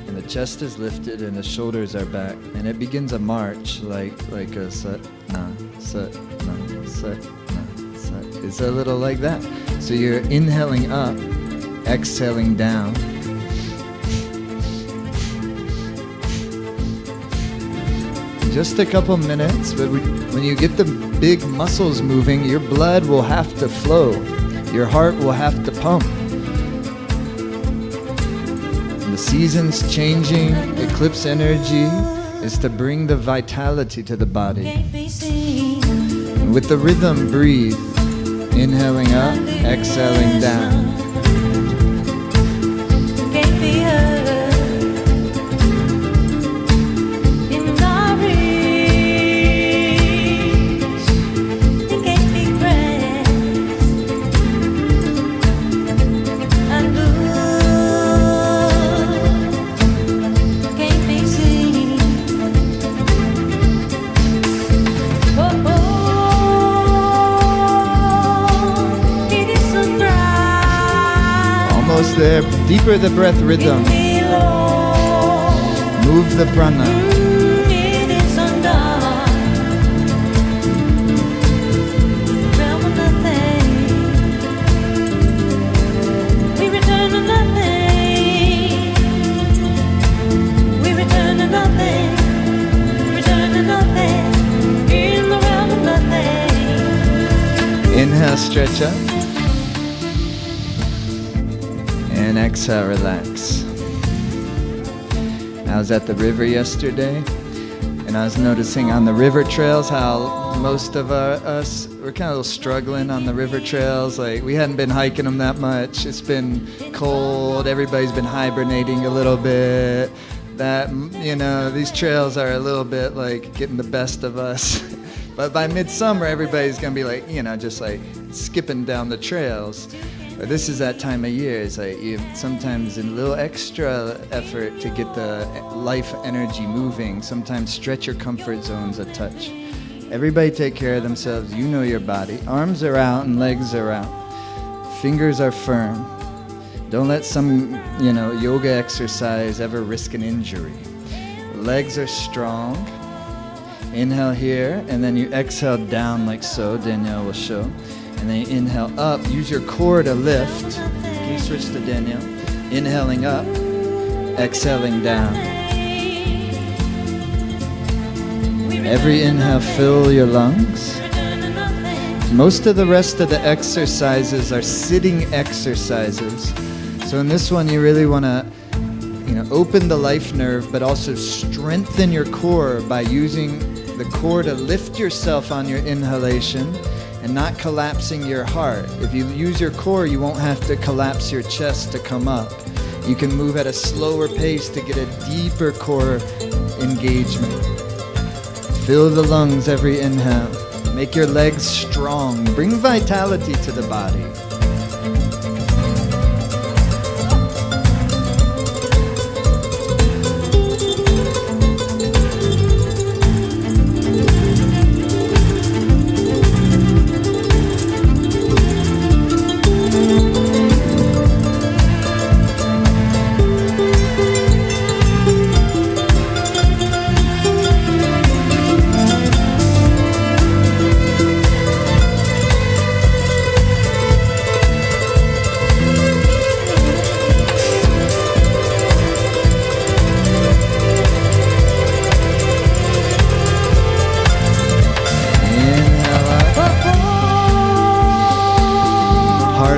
And the chest is lifted and the shoulders are back. And it begins a march like a sat, na, sat, na, sat, na, sat. It's a little like that. So you're inhaling up, exhaling down. Just a couple minutes, but when you get the big muscles moving, your blood will have to flow. Your heart will have to pump. And the seasons changing, eclipse energy is to bring the vitality to the body. And with the rhythm, breathe. Inhaling up, exhaling down. There, deeper the breath rhythm. Move the prana. We return to nothing. We return to nothing. Return to nothing. In the realm of nothing. Inhale, stretch up. And exhale, relax. I was at the river yesterday, and I was noticing on the river trails how most of us, we're kind of struggling on the river trails. Like, we hadn't been hiking them that much. It's been cold. Everybody's been hibernating a little bit. That, you know, these trails are a little bit like getting the best of us. But by midsummer, everybody's going to be like, you know, just like skipping down the trails. But this is that time of year. It's like you sometimes a little extra effort to get the life energy moving. Sometimes stretch your comfort zones a touch. Everybody take care of themselves. You know your body. Arms are out and legs are out. Fingers are firm. Don't let some, you know, yoga exercise ever risk an injury. Legs are strong. Inhale here, and then you exhale down like so. Danielle will show. And then you inhale up. Use your core to lift. Can you switch to Danielle? Inhaling up, exhaling down. Every inhale, fill your lungs. Most of the rest of the exercises are sitting exercises. So in this one, you really want to, you know, open the life nerve, but also strengthen your core by using the core to lift yourself on your inhalation and not collapsing your heart. If you use your core, you won't have to collapse your chest to come up. You can move at a slower pace to get a deeper core engagement. Fill the lungs every inhale. Make your legs strong. Bring vitality to the body.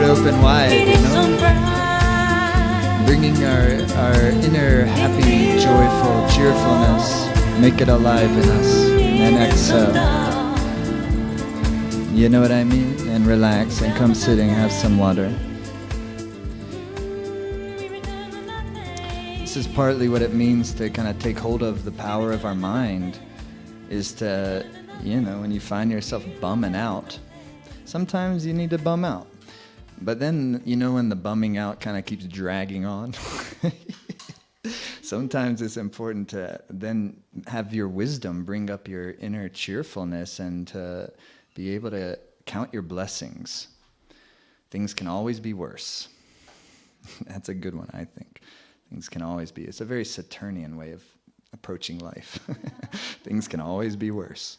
Open wide, you know, bringing our inner happy, joyful cheerfulness, make it alive in us, and exhale. You know what I mean? And relax and come sitting, have some water. This is partly what it means to kind of take hold of the power of our mind, is to, you know, when you find yourself bumming out, sometimes you need to bum out. But then, you know, when the bumming out kind of keeps dragging on, sometimes it's important to then have your wisdom bring up your inner cheerfulness and to be able to count your blessings. things can always be worse. That's a good one, I think. Things can always be. It's a very Saturnian way of approaching life. Things can always be worse.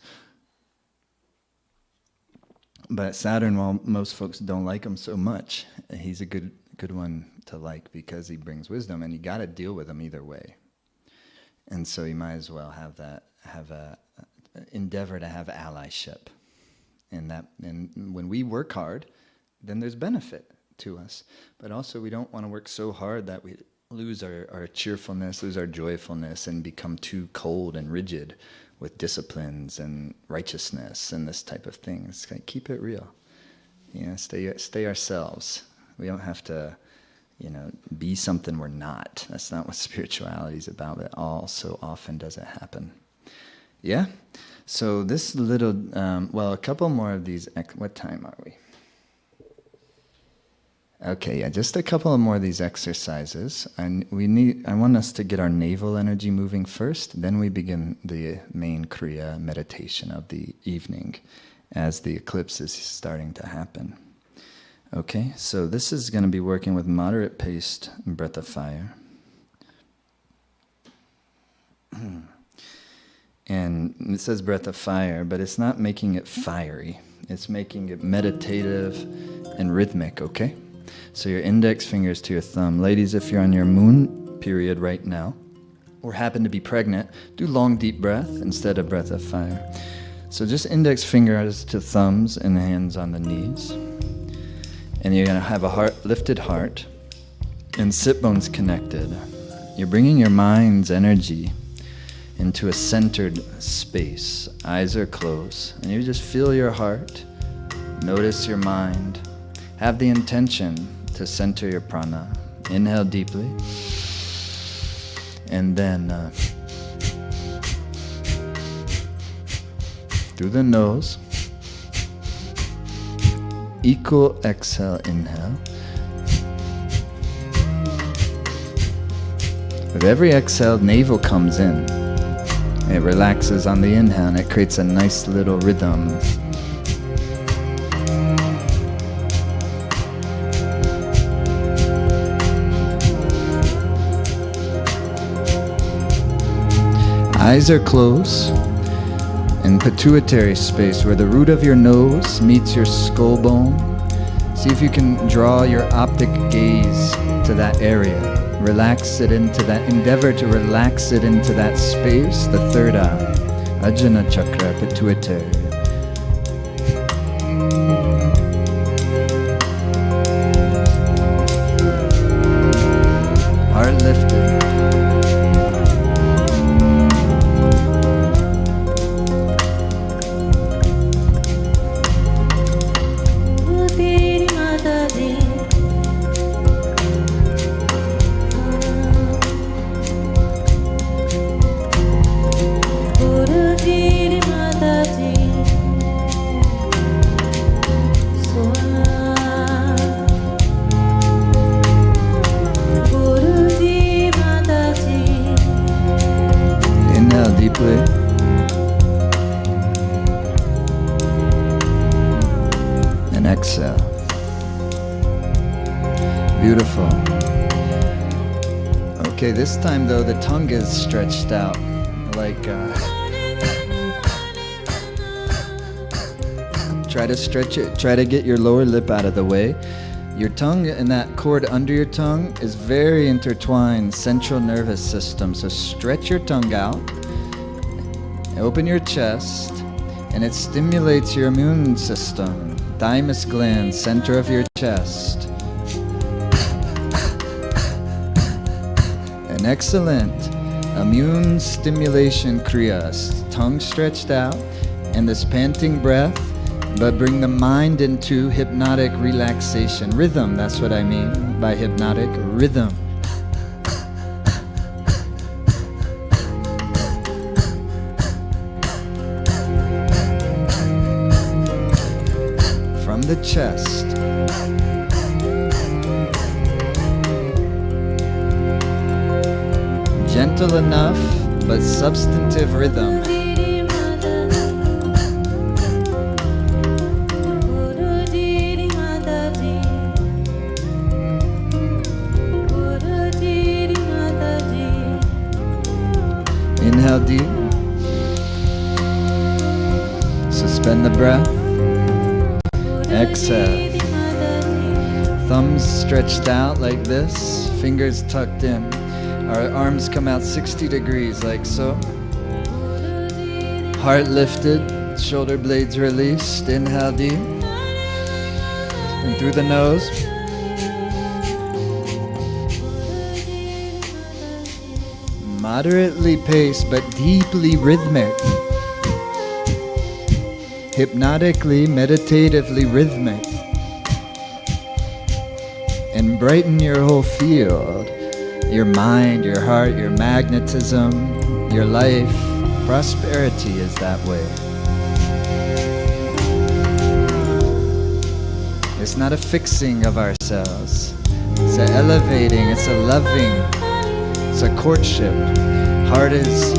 But Saturn, while most folks don't like him so much, he's a good one to like because he brings wisdom, and you got to deal with him either way. And so you might as well have a endeavor to have allyship. And when we work hard, then there's benefit to us. But also we don't want to work so hard that we lose our cheerfulness, lose our joyfulness, and become too cold and rigid with disciplines and righteousness and this type of thing. It's like, keep it real. Stay ourselves. We don't have to, be something we're not. That's not what spirituality is about, but all so often does it happen. Yeah? So this little, a couple more of these, what time are we? Okay, yeah, just a couple more of these exercises. And I want us to get our navel energy moving first, then we begin the main Kriya meditation of the evening as the eclipse is starting to happen. Okay, so this is going to be working with moderate paced breath of fire. And it says breath of fire, but it's not making it fiery. It's making it meditative and rhythmic, okay? So your index fingers to your thumb. Ladies, if you're on your moon period right now, or happen to be pregnant, do long deep breath instead of breath of fire. So just index fingers to thumbs and hands on the knees. And you're going to have a lifted heart and sit bones connected. You're bringing your mind's energy into a centered space. Eyes are closed. And you just feel your heart. Notice your mind. Have the intention to center your prana. Inhale deeply. And then through the nose. Equal exhale, inhale. With every exhale, navel comes in. It relaxes on the inhale and it creates a nice little rhythm. Eyes are closed. In pituitary space where the root of your nose meets your skull bone. See if you can draw your optic gaze to that area. Relax it into that, endeavor to relax it into that space, the third eye, Ajna Chakra, pituitary. Heart lifted. And exhale. Beautiful. Okay, this time though the tongue is stretched out like try to stretch it, try to get your lower lip out of the way. Your tongue and that cord under your tongue is very intertwined, central nervous system. So stretch your tongue out. Open your chest, and it stimulates your immune system. Thymus gland, center of your chest. An excellent immune stimulation kriya. Tongue stretched out, and this panting breath, but bring the mind into hypnotic relaxation. Rhythm, that's what I mean by hypnotic rhythm. The chest. Gentle enough, but substantive rhythm. Exhale. Thumbs stretched out like this, fingers tucked in. Our arms come out 60 degrees like so. Heart lifted, shoulder blades released. Inhale deep. And through the nose. Moderately paced but deeply rhythmic. Hypnotically, meditatively rhythmic. And brighten your whole field. Your mind, your heart, your magnetism, your life. Prosperity is that way. It's not a fixing of ourselves. It's an elevating, it's a loving, it's a courtship. Heart is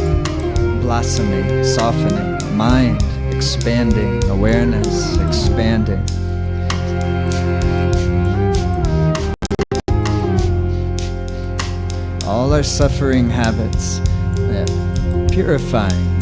blossoming, softening. Mind expanding, awareness expanding. All our suffering habits, purifying.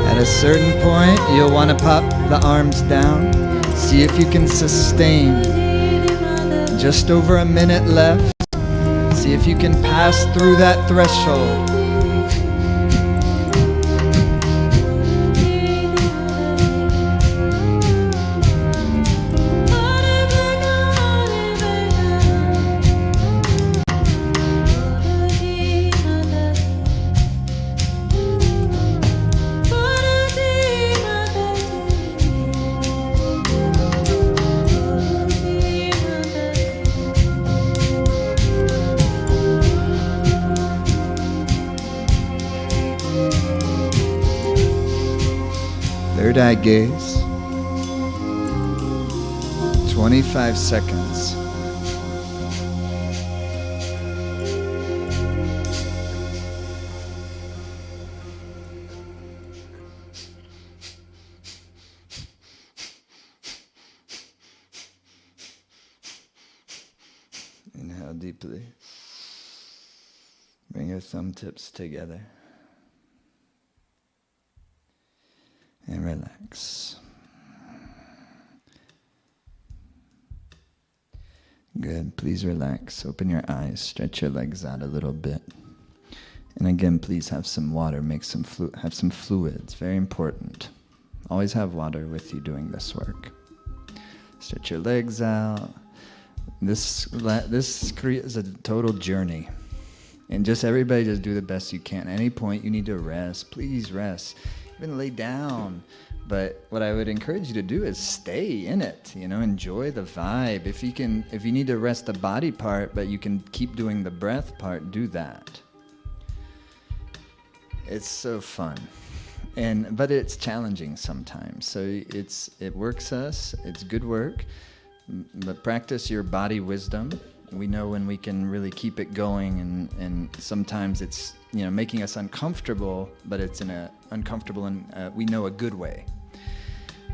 At a certain point, you'll want to pop the arms down. See if you can sustain. Just over a minute left. See if you can pass through that threshold. Third eye gaze, 25 seconds. Inhale deeply. Bring your thumb tips together. And relax. Good. Please relax. Open your eyes. Stretch your legs out a little bit. And again, please have some water. Have some fluids. Very important. Always have water with you doing this work. Stretch your legs out. This is a total journey. And just everybody just do the best you can. At any point you need to rest. Please rest. Even lay down, but what I would encourage you to do is stay in it. Enjoy the vibe. If you need to rest the body part, but you can keep doing the breath part, do that. It's so fun, but it's challenging sometimes. So it works us. It's good work, but practice your body wisdom. We know when we can really keep it going, and sometimes it's making us uncomfortable, but it's in a uncomfortable and we know a good way.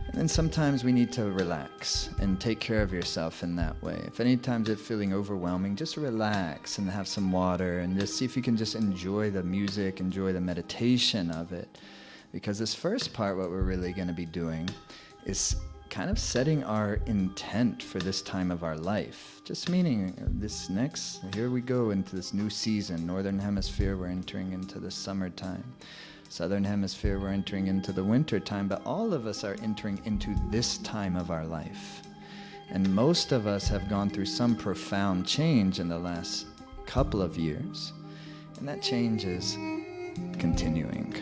And then sometimes we need to relax and take care of yourself in that way. If any times it's feeling overwhelming, just relax and have some water and just see if you can just enjoy the music, enjoy the meditation of it. Because this first part, what we're really going to be doing is kind of setting our intent for this time of our life. Just meaning here we go into this new season. Northern hemisphere, we're entering into the summertime. Southern hemisphere, we're entering into the winter time, but all of us are entering into this time of our life. And most of us have gone through some profound change in the last couple of years. And that change is continuing.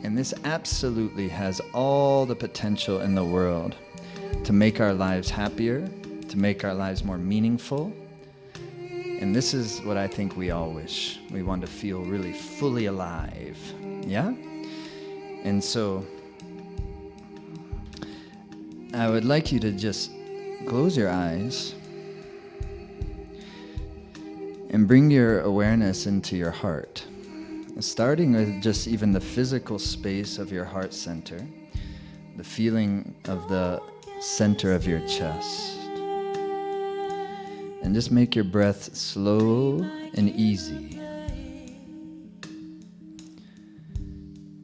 And this absolutely has all the potential in the world to make our lives happier, to make our lives more meaningful. And this is what I think we all wish. We want to feel really fully alive. Yeah? And so I would like you to just close your eyes and bring your awareness into your heart. Starting with just even the physical space of your heart center, the feeling of the center of your chest. And just make your breath slow and easy.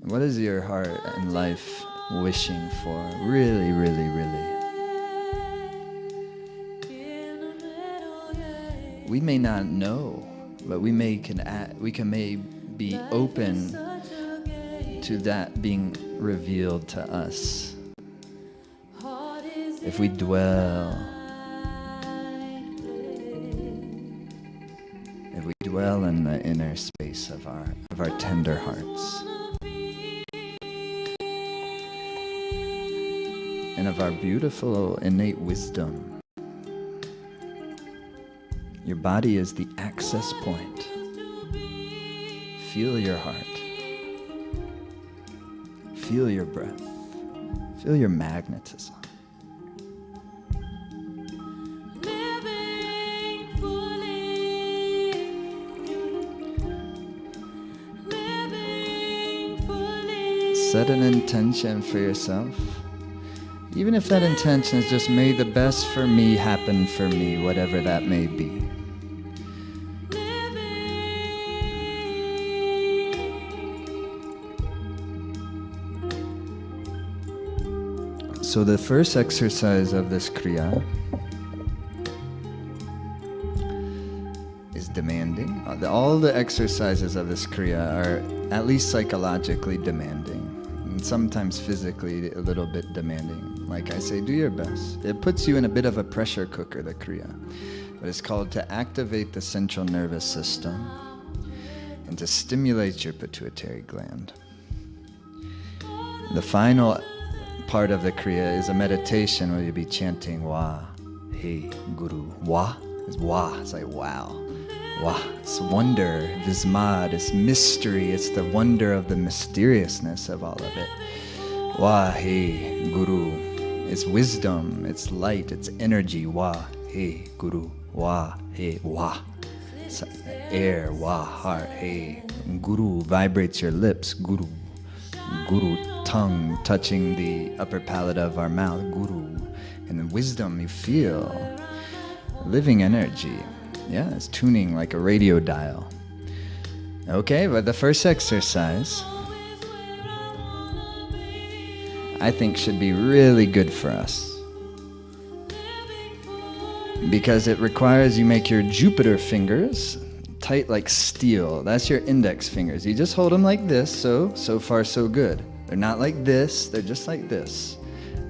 What is your heart and life wishing for? Really, really, really. We may not know, but we may be open to that being revealed to us. If we dwell in the inner space of our tender hearts and of our beautiful innate wisdom. Your body is the access point. Feel your heart. Feel your breath. Feel your magnetism. Set an intention for yourself. Even if that intention is just, may the best for me happen for me, whatever that may be. So the first exercise of this kriya is demanding. All the exercises of this kriya are at least psychologically demanding. And sometimes physically a little bit demanding. Like I say, do your best. It puts you in a bit of a pressure cooker, the kriya. But it's called to activate the central nervous system and to stimulate your pituitary gland. The final part of the kriya is a meditation where you'll be chanting Wa, Hey, Guru. Wa is Wa. It's like wow. Wow, it's wonder, vismad, it's mystery, it's the wonder of the mysteriousness of all of it. Wa, hey, Guru. It's wisdom, it's light, it's energy. Wa, hey, Guru. Wa, hey, Wa. It's air, Wa, heart, hey. Guru vibrates your lips, Guru. Guru, tongue touching the upper palate of our mouth, Guru. And then wisdom, you feel. Living energy. Yeah, it's tuning like a radio dial. Okay, but the first exercise I think should be really good for us because it requires you make your Jupiter fingers tight like steel. That's your index fingers. You just hold them like this, so far so good. They're not like this, they're just like this.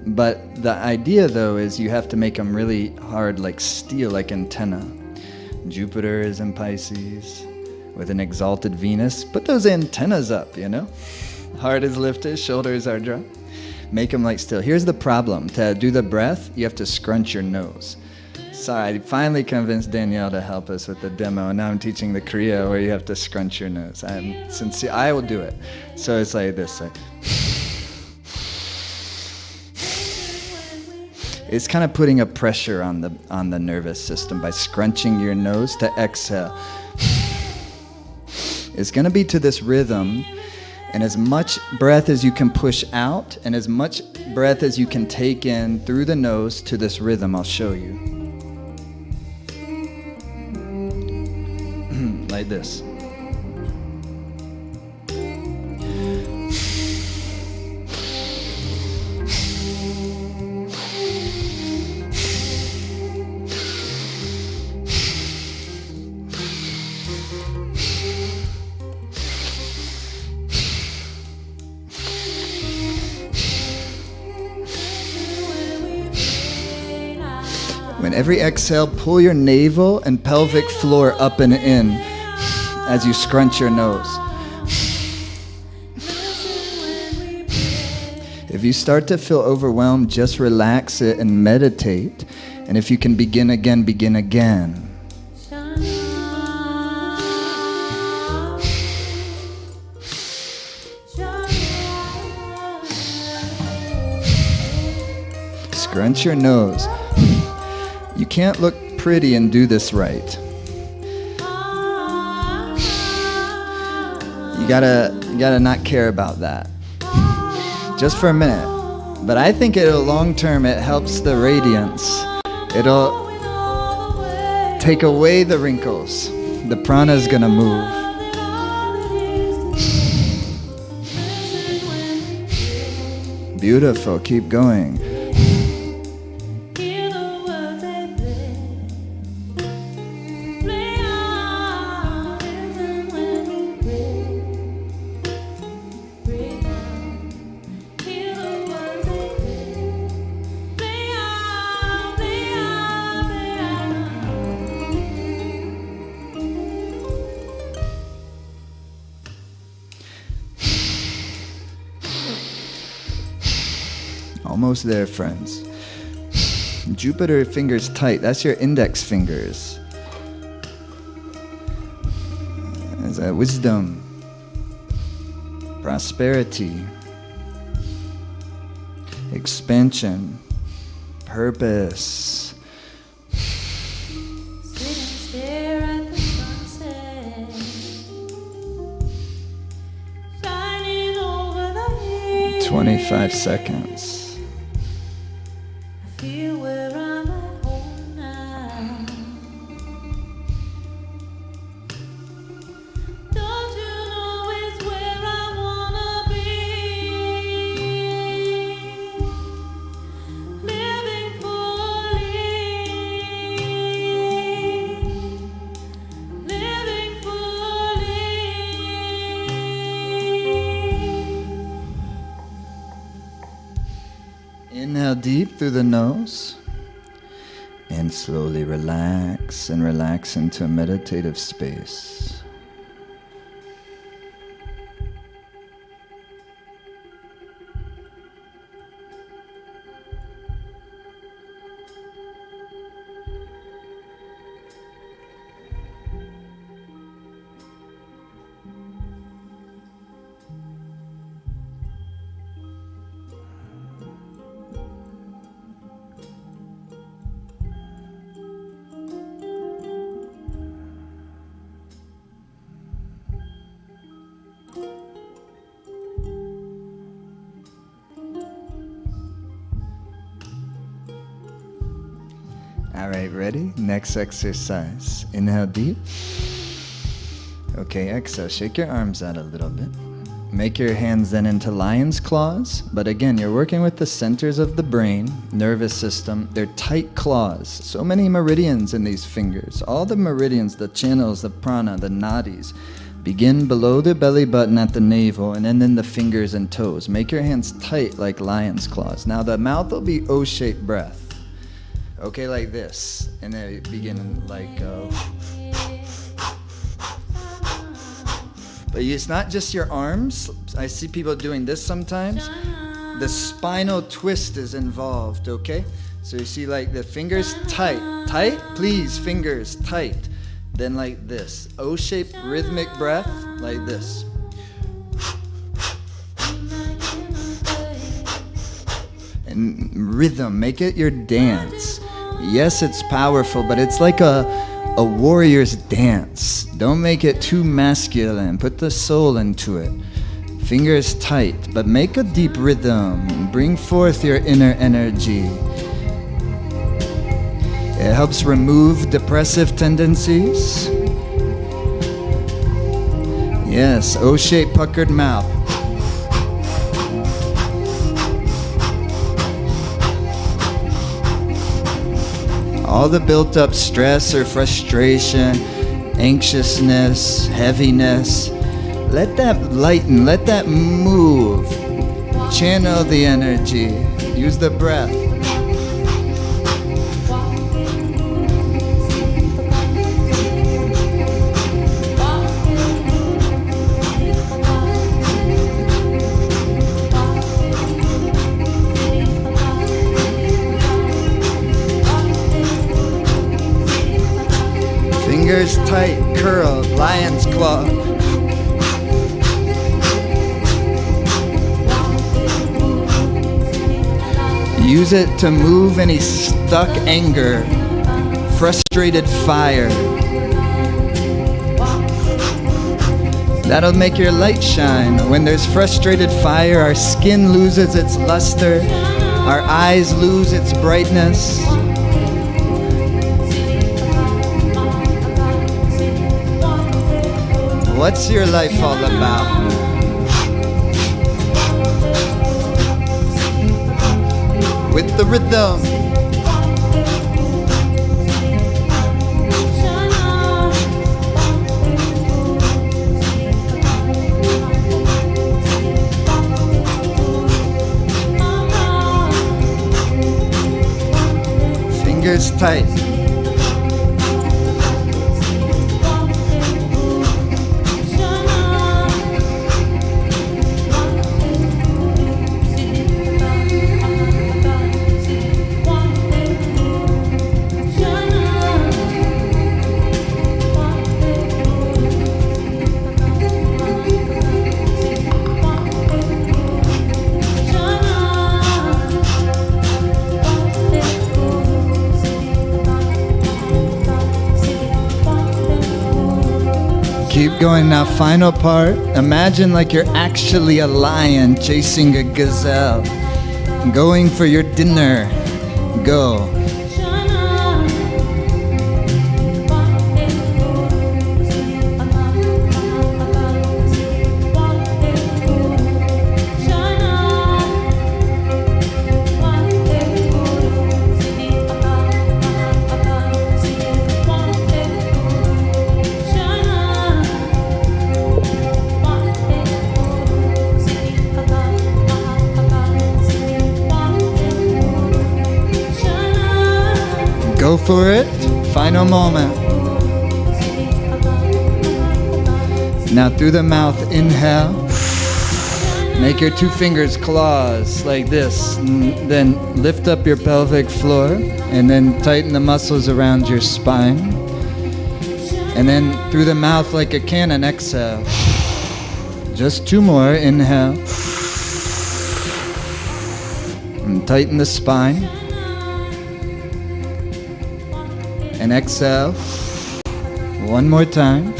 But the idea though is you have to make them really hard like steel, like antenna. Jupiter is in Pisces with an exalted Venus. Put those antennas up, you know? Heart is lifted, shoulders are dropped. Make them like steel. Here's the problem. To do the breath, you have to scrunch your nose. Sorry, I finally convinced Danielle to help us with the demo. And now I'm teaching the kriya where you have to scrunch your nose. I'm sincere. I will do it. So it's like this. Like it's kind of putting a pressure on the nervous system by scrunching your nose to exhale. It's going to be to this rhythm, and as much breath as you can push out and as much breath as you can take in through the nose to this rhythm. I'll show you. Like this. When every exhale, pull your navel and pelvic floor up and in as you scrunch your nose. If you start to feel overwhelmed, just relax it and meditate. And if you can begin again, begin again. Scrunch your nose. You can't look pretty and do this right. You gotta not care about that. Just for a minute. But I think it'll long term, it helps the radiance. It'll take away the wrinkles. The prana is gonna move. Beautiful, keep going. Almost there, friends. Jupiter fingers tight. That's your index fingers. There's that wisdom, prosperity, expansion, purpose. 25 seconds. Inhale deep through the nose and slowly relax and relax into a meditative space. All right, ready? Next exercise. Inhale deep. Okay, exhale. Shake your arms out a little bit. Make your hands then into lion's claws. But again, you're working with the centers of the brain, nervous system. They're tight claws. So many meridians in these fingers. All the meridians, the channels, the prana, the nadis, begin below the belly button at the navel and then in the fingers and toes. Make your hands tight like lion's claws. Now the mouth will be O-shaped breath. Okay, like this, and then you begin like, but it's not just your arms. I see people doing this sometimes. The spinal twist is involved, okay? So you see like the fingers tight, please, fingers tight. Then like this, O-shaped rhythmic breath, like this. And rhythm, make it your dance. Yes, it's powerful, but it's like a warrior's dance. Don't make it too masculine. Put the soul into it. Fingers tight, but make a deep rhythm. Bring forth your inner energy. It helps remove depressive tendencies. Yes, O-shaped puckered mouth. All the built-up stress or frustration, anxiousness, heaviness, let that lighten, let that move. Channel the energy. Use the breath. Fingers tight, curled, lion's claw. Use it to move any stuck anger, frustrated fire. That'll make your light shine. When there's frustrated fire, our skin loses its luster. Our eyes lose its brightness. What's your life all about? With the rhythm. Fingers tight. Keep going now, final part. Imagine like you're actually a lion chasing a gazelle. Going for your dinner. Go. Go for it. Final moment. Now through the mouth, inhale. Make your two fingers claws like this. Then lift up your pelvic floor and then tighten the muscles around your spine. And then through the mouth like a cannon, exhale. Just two more. Inhale. And tighten the spine. And exhale. One more time.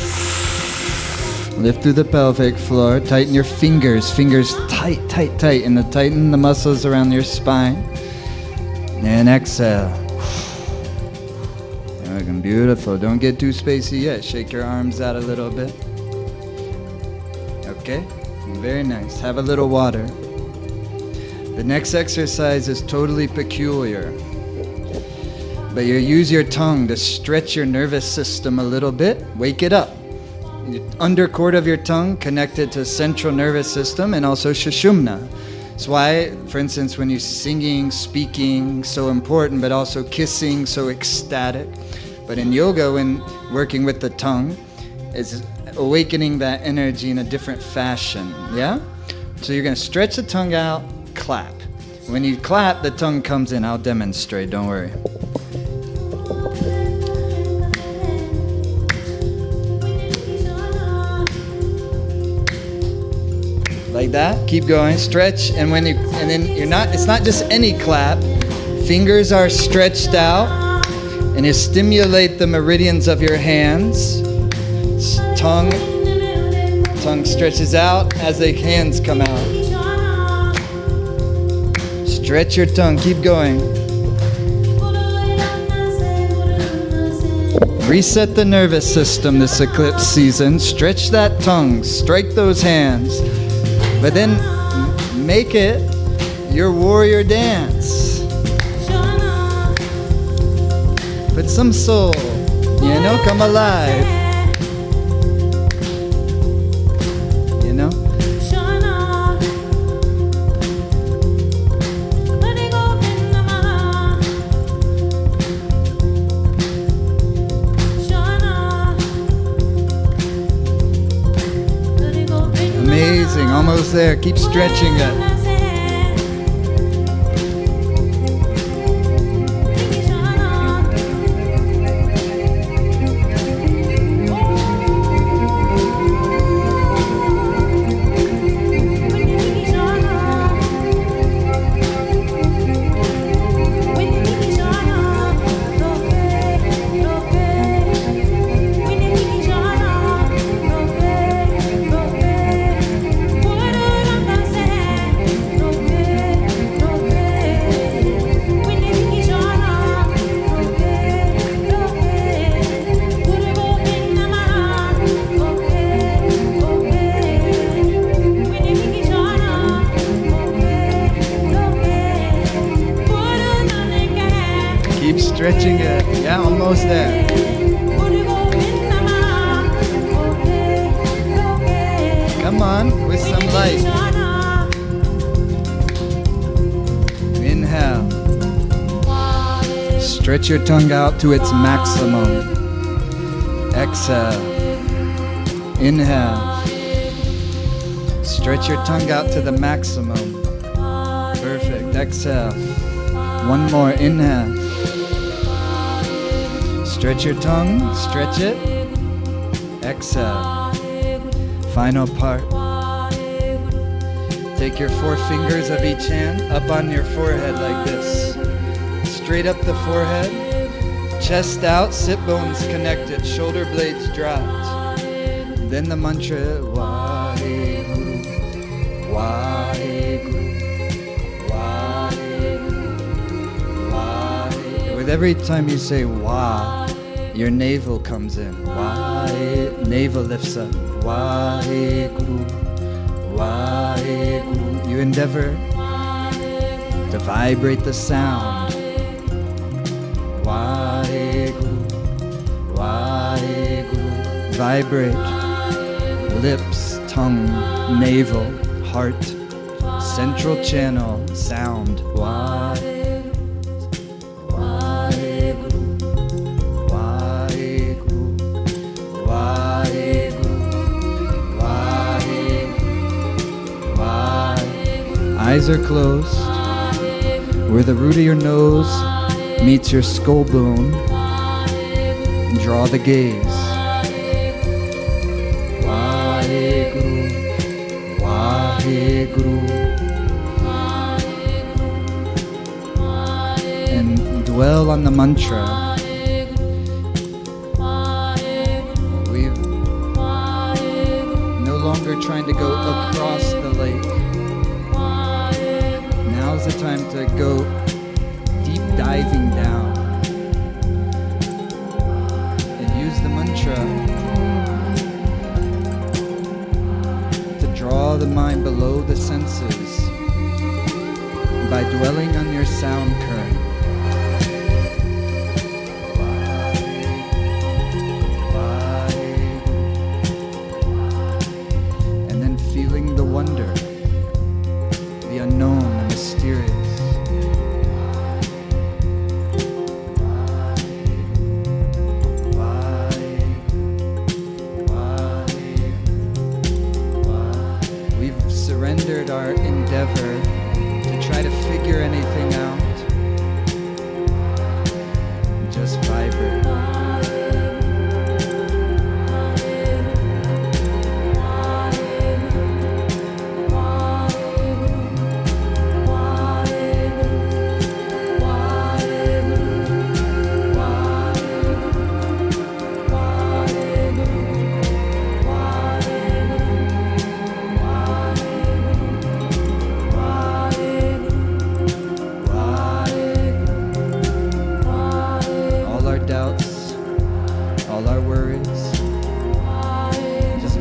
Lift through the pelvic floor. Tighten your fingers. Fingers tight, tight, tight. And tighten the muscles around your spine. And exhale. Looking beautiful. Don't get too spacey yet. Shake your arms out a little bit. Okay? Very nice. Have a little water. The next exercise is totally peculiar. But you use your tongue to stretch your nervous system a little bit. Wake it up. The undercord of your tongue connected to central nervous system and also Sushumna. That's why, for instance, when you're singing, speaking, so important, but also kissing, so ecstatic. But in yoga, when working with the tongue, it's awakening that energy in a different fashion. Yeah? So you're going to stretch the tongue out, clap. When you clap, the tongue comes in. I'll demonstrate, don't worry. Like that. Keep going. Stretch, and then you're not. It's not just any clap. Fingers are stretched out, and you stimulate the meridians of your hands. Tongue stretches out as the hands come out. Stretch your tongue. Keep going. Reset the nervous system this eclipse season. Stretch that tongue. Strike those hands. But then make it your warrior dance. Put some soul, come alive. Amazing, almost there. Keep stretching it. Stretching it. Yeah, almost there. Come on, with some life. Inhale. Stretch your tongue out to its maximum. Exhale. Inhale. Stretch your tongue out to the maximum. Perfect. Exhale. One more. Inhale. Stretch your tongue. Stretch it. Exhale. Final part. Take your 4 fingers of each hand up on your forehead like this. Straight up the forehead. Chest out, sit bones connected, shoulder blades dropped. Then the mantra, Waheguru, Waheguru, Waheguru, Waheguru. With every time you say Wah, your navel comes in. Wah, navel lifts up. Waheguru, Waheguru. You endeavor to vibrate the sound. Waheguru, Waheguru. Vibrate. Lips, tongue, navel, heart, central channel, sound. Waheguru, Waheguru, Waheguru, Waheguru, Waheguru. Eyes are closed. Where the root of your nose meets your skull bone, draw the gaze. Waheguru, Waheguru. And dwell on the mantra. We're no longer trying to go across the lake. Now's the time to go deep diving down and use the mantra to draw the mind below the senses by dwelling on your sound current. And then feeling the wonder, the unknown, the mysterious. Surrendered our endeavor to try to figure anything out. Just vibrate.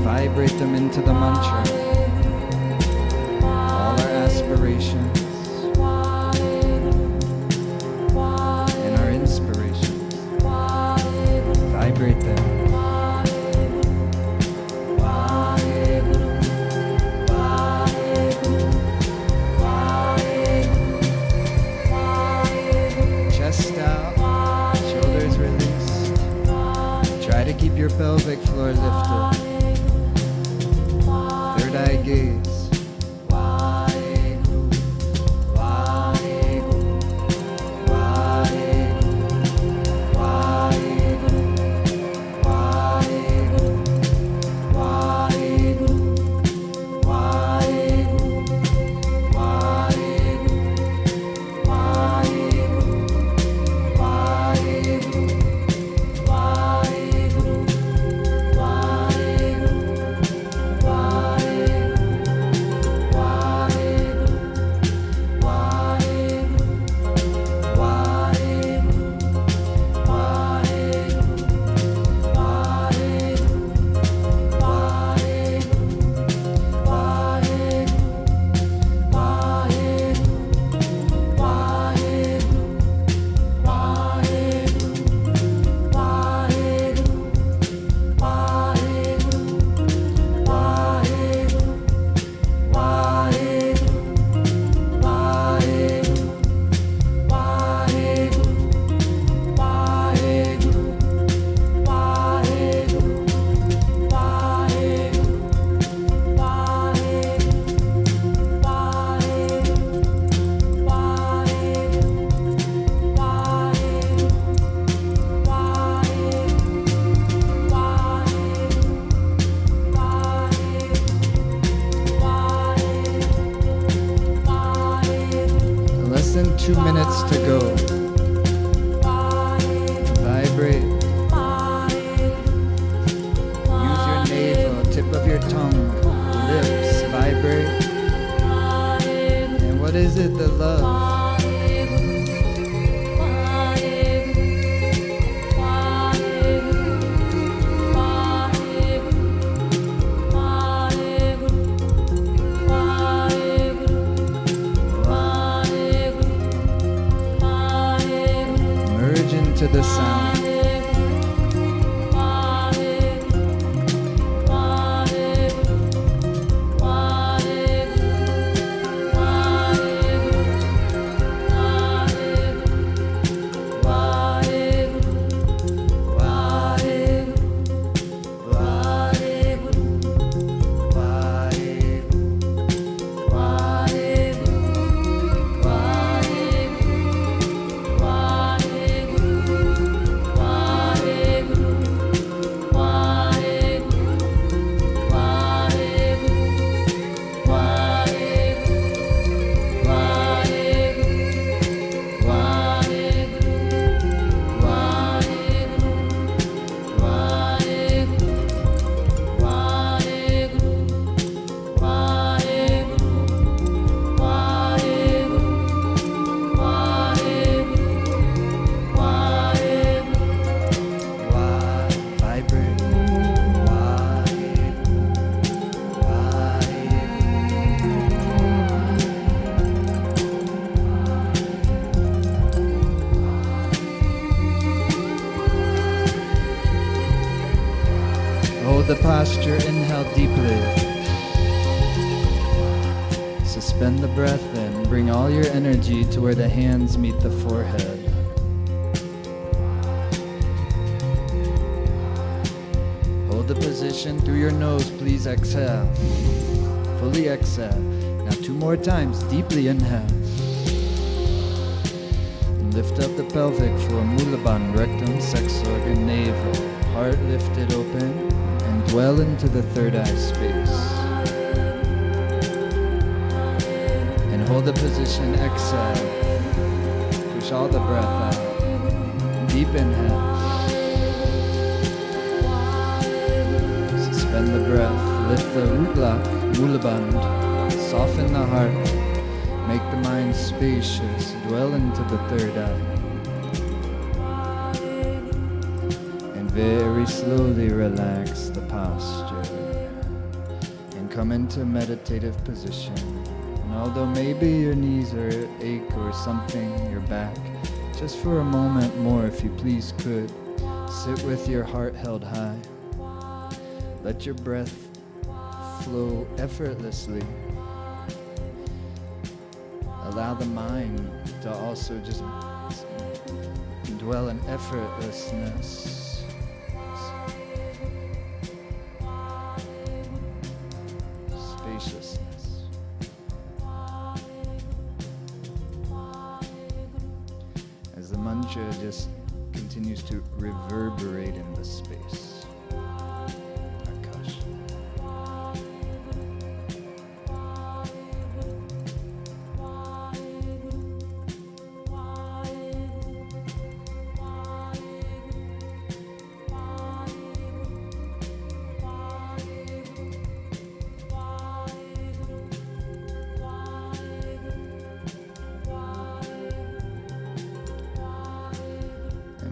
Vibrate them into the mantra. All our aspirations and our inspirations. Vibrate them. Chest out, shoulders released. Try to keep your pelvic floor lifted. Third eye gaze. Waheguru, Waheguru, Waheguru, Waheguru, Waheguru, Waheguru, Waheguru, Waheguru, Waheguru, Waheguru, Waheguru, Waheguru. than 2 minutes to go. Vibrate. Use your navel, tip of your tongue, lips, vibrate. And what is it that love? To the sound. The posture, inhale deeply. Suspend the breath and bring all your energy to where the hands meet the forehead. Hold the position through your nose, please exhale. Fully exhale. Now 2 more times, deeply inhale. And lift up the pelvic floor, Mulaband, rectum, sex organ, navel. Heart lifted open. Dwell into the third eye space. And hold the position, exhale. Push all the breath out. Deep inhale. Suspend the breath. Lift the root lock, Mulaband. Soften the heart. Make the mind spacious. Dwell into the third eye. Very slowly relax the posture and come into meditative position. And although maybe your knees are ache or something, your back, just for a moment more, if you please could, sit with your heart held high. Let your breath flow effortlessly. Allow the mind to also just dwell in effortlessness. As the mantra just continues to reverberate in the space. Akash.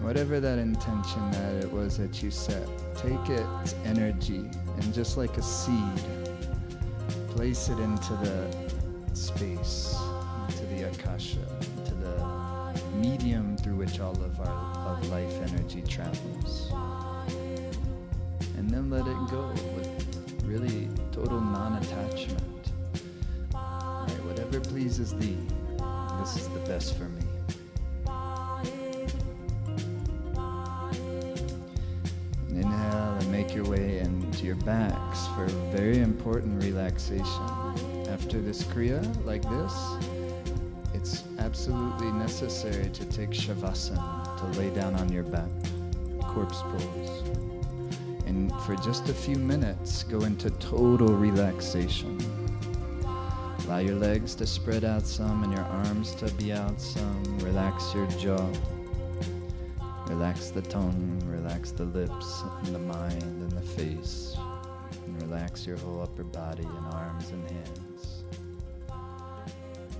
Whatever that intention that it was that you set, take its energy and just like a seed, place it into the space, into the akasha, into the medium through which all of our life energy travels. And then let it go with really total non-attachment. Right, whatever pleases thee, this is the best for me. Inhale and make your way into your backs for very important relaxation. After this kriya like this, it's absolutely necessary to take shavasana, to lay down on your back, corpse pose. And for just a few minutes, go into total relaxation. Allow your legs to spread out some and your arms to be out some. Relax your jaw. Relax the tongue, relax the lips and the mind and the face. And relax your whole upper body and arms and hands.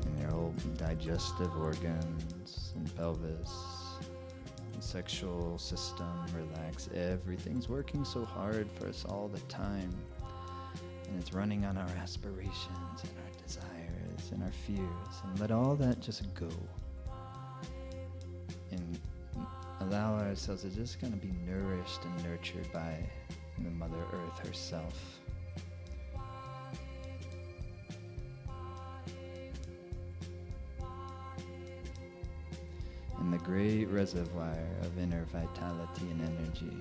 And your whole digestive organs and pelvis and sexual system. Relax. Everything's working so hard for us all the time. And it's running on our aspirations and our desires and our fears. And let all that just go. And allow ourselves to just kind of be nourished and nurtured by the Mother Earth herself. And the great reservoir of inner vitality and energy.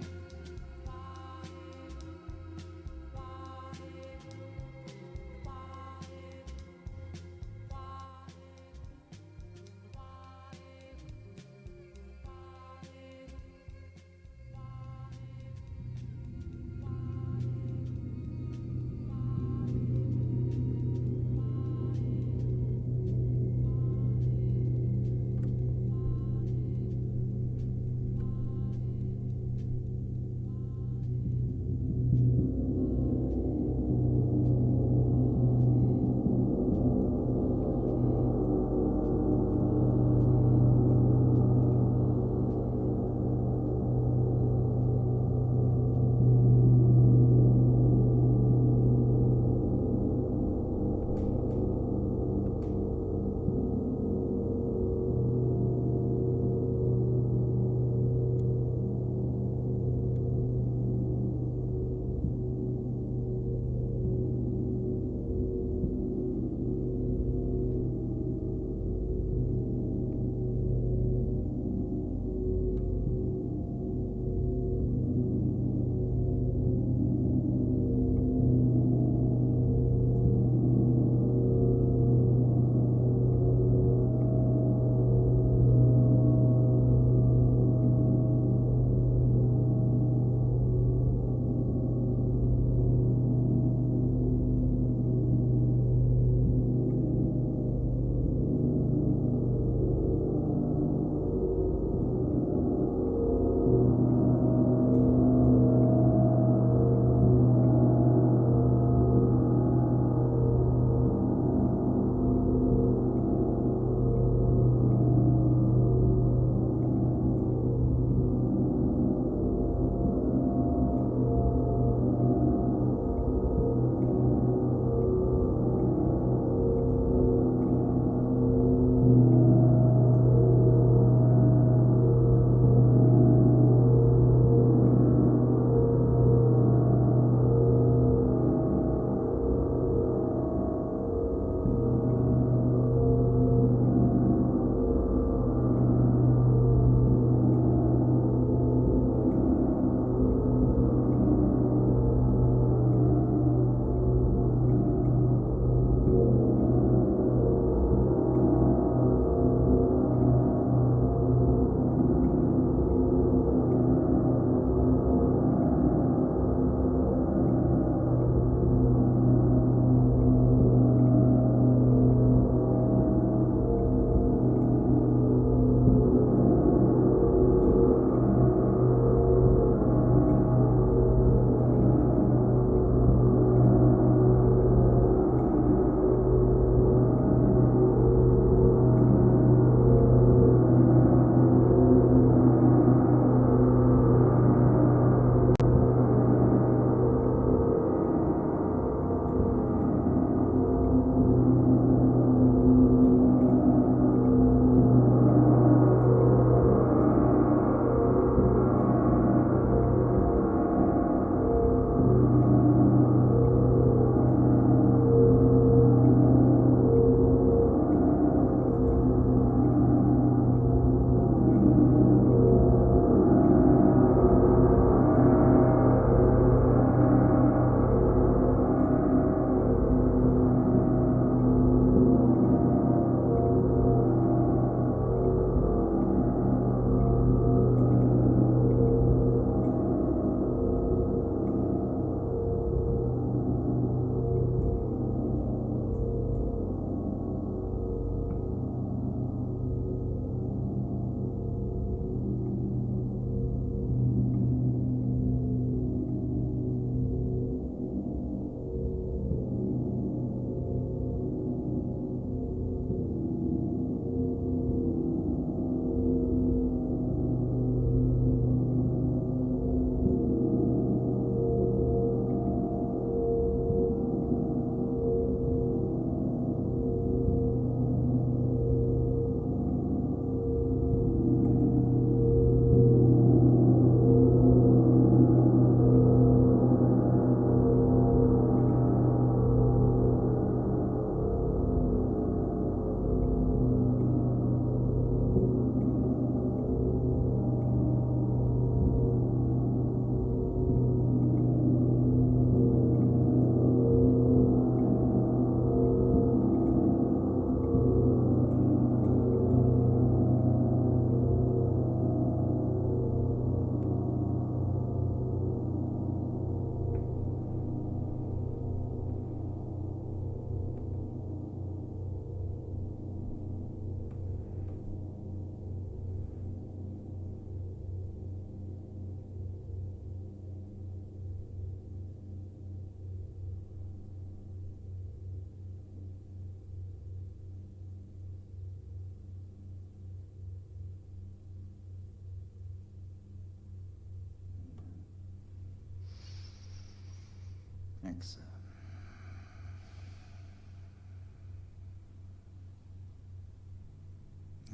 Exhale.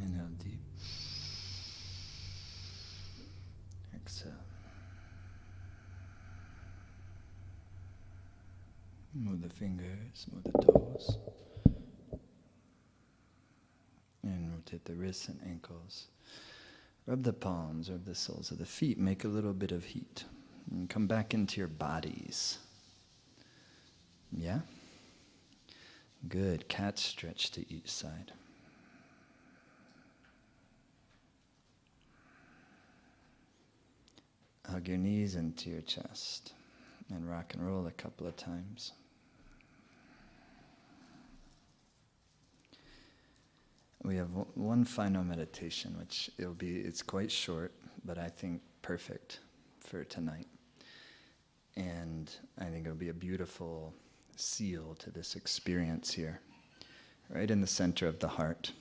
Inhale deep. Exhale. Move the fingers, move the toes. And rotate the wrists and ankles. Rub the palms, rub the soles of the feet. Make a little bit of heat. And come back into your bodies. Yeah? Good. Cat stretch to each side. Hug your knees into your chest. And rock and roll a couple of times. We have one final meditation, which it's quite short, but I think perfect for tonight. And I think it'll be a beautiful seal to this experience here, right in the center of the heart.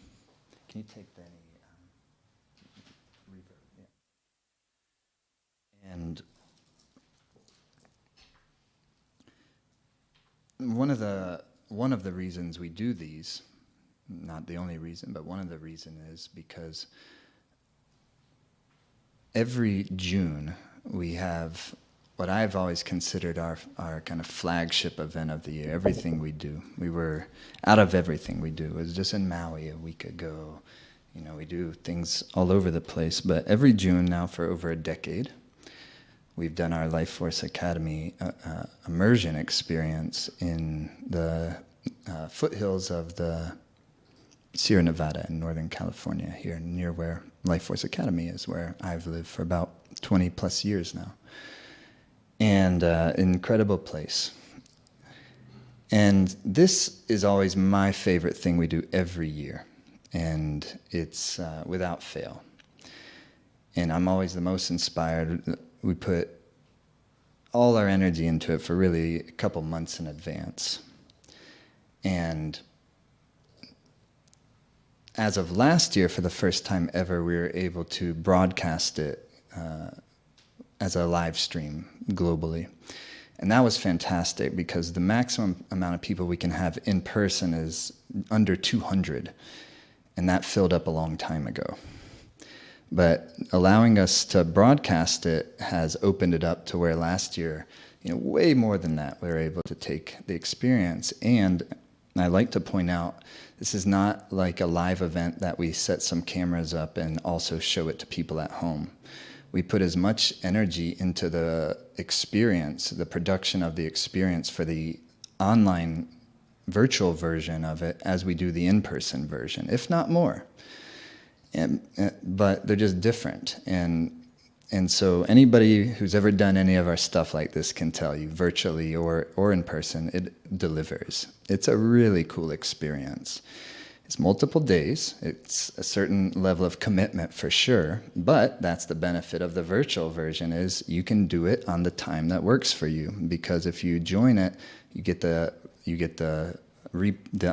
Can you take the reverb? Yeah. And one of the reasons we do these, not the only reason, but one of the reasons is because every June we have what I've always considered our kind of flagship event of the year. Everything we do. We were out of everything we do. It was just in Maui a week ago. You know, we do things all over the place. But every June now for over a decade, we've done our Life Force Academy immersion experience in the foothills of the Sierra Nevada in Northern California, here near where Life Force Academy is, where I've lived for about 20 plus years now. And incredible place. And this is always my favorite thing we do every year. And it's without fail. And I'm always the most inspired. We put all our energy into it for really a couple months in advance. And as of last year, for the first time ever, we were able to broadcast it as a live stream globally. And that was fantastic because the maximum amount of people we can have in person is under 200. And that filled up a long time ago. But allowing us to broadcast it has opened it up to where last year, way more than that, we were able to take the experience. And I like to point out, this is not like a live event that we set some cameras up and also show it to people at home. We put as much energy into the experience, the production of the experience for the online virtual version of it as we do the in-person version, if not more. But they're just different. And so anybody who's ever done any of our stuff like this can tell you, virtually or in person, it delivers. It's a really cool experience. It's multiple days. It's a certain level of commitment for sure, but that's the benefit of the virtual version is you can do it on the time that works for you. Because if you join it, you get the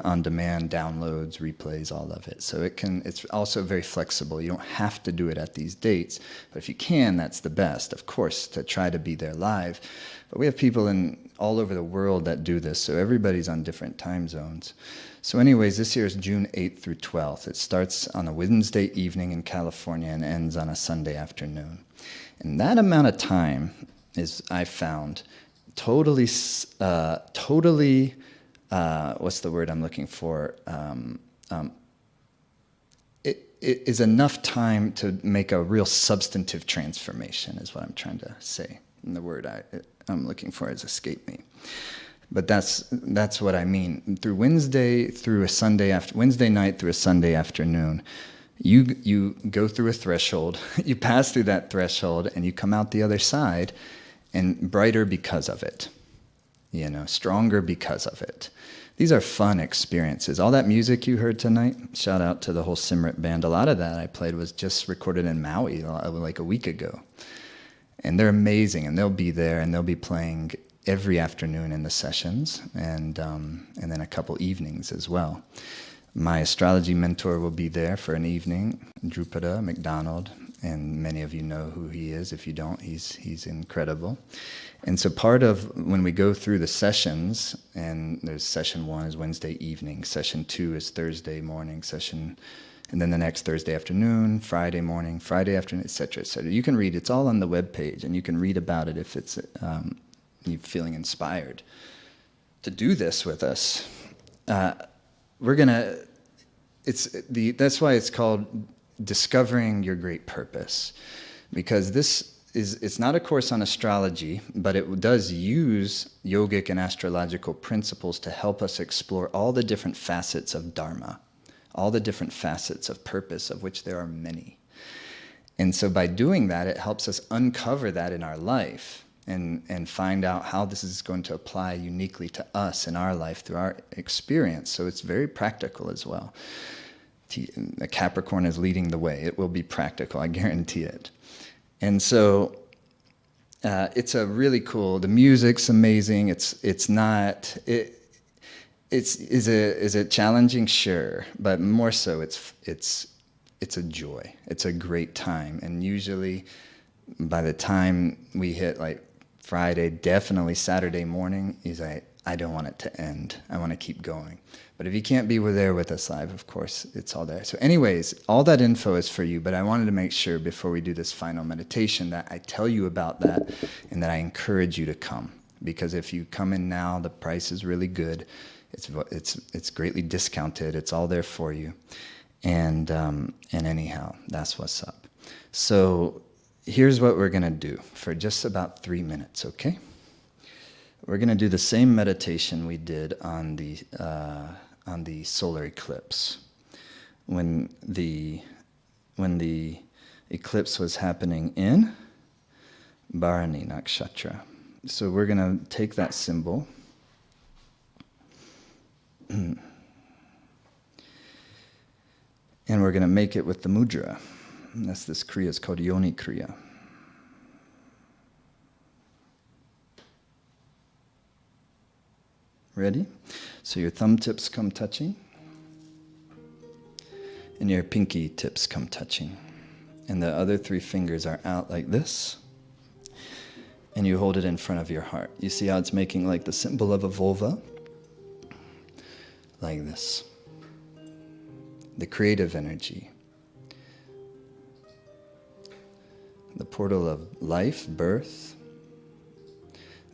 on-demand downloads, replays, all of it. So it's also very flexible. You don't have to do it at these dates, but if you can, that's the best, of course, to try to be there live. But we have people all over the world that do this, so everybody's on different time zones. So anyways, this year is June 8th through 12th. It starts on a Wednesday evening in California and ends on a Sunday afternoon. And that amount of time is, I found, totally, what's the word I'm looking for? It is enough time to make a real substantive transformation, is what I'm trying to say. And the word I'm looking for has escaped me. But that's what I mean. Through Wednesday night through a Sunday afternoon, you go through a threshold, you pass through that threshold, and you come out the other side, and brighter because of it. Stronger because of it. These are fun experiences. All that music you heard tonight, shout out to the whole Simrit band. A lot of that I played was just recorded in Maui like a week ago. And they're amazing, and they'll be there, and they'll be playing every afternoon in the sessions, and then a couple evenings as well. My astrology mentor will be there for an evening, Drupada McDonald, and many of you know who he is. If you don't, he's incredible. And so part of when we go through the sessions, and there's session 1 is Wednesday evening, session 2 is Thursday morning, and then the next Thursday afternoon, Friday morning, Friday afternoon, etc., etc. You can read, it's all on the webpage, and you can read about it if it's you're feeling inspired to do this with us. That's why it's called Discovering Your Great Purpose, because it's not a course on astrology, but it does use yogic and astrological principles to help us explore all the different facets of Dharma, all the different facets of purpose, of which there are many. And so by doing that, it helps us uncover that in our life and find out how this is going to apply uniquely to us in our life through our experience. So it's very practical as well. The Capricorn is leading the way. It will be practical, I guarantee it. And so it's a really cool, the music's amazing. Is it challenging? Sure. But more so, it's a joy. It's a great time. And usually by the time we hit like Friday, definitely Saturday morning, he's like, I don't want it to end. I want to keep going. But if you can't be there with us live, of course, it's all there. So anyways, all that info is for you, but I wanted to make sure before we do this final meditation that I tell you about that and that I encourage you to come. Because if you come in now, the price is really good. It's greatly discounted. It's all there for you. And anyhow, that's what's up. So here's what we're going to do for just about 3 minutes, okay? We're going to do the same meditation we did on the solar eclipse. When the eclipse was happening in Bharani Nakshatra. So we're going to take that symbol and we're going to make it with the mudra. And that's this kriya, it's called Yoni Kriya. Ready? So your thumb tips come touching, and your pinky tips come touching. And the other 3 fingers are out like this, and you hold it in front of your heart. You see how it's making like the symbol of a vulva? Like this. The creative energy. The portal of life, birth.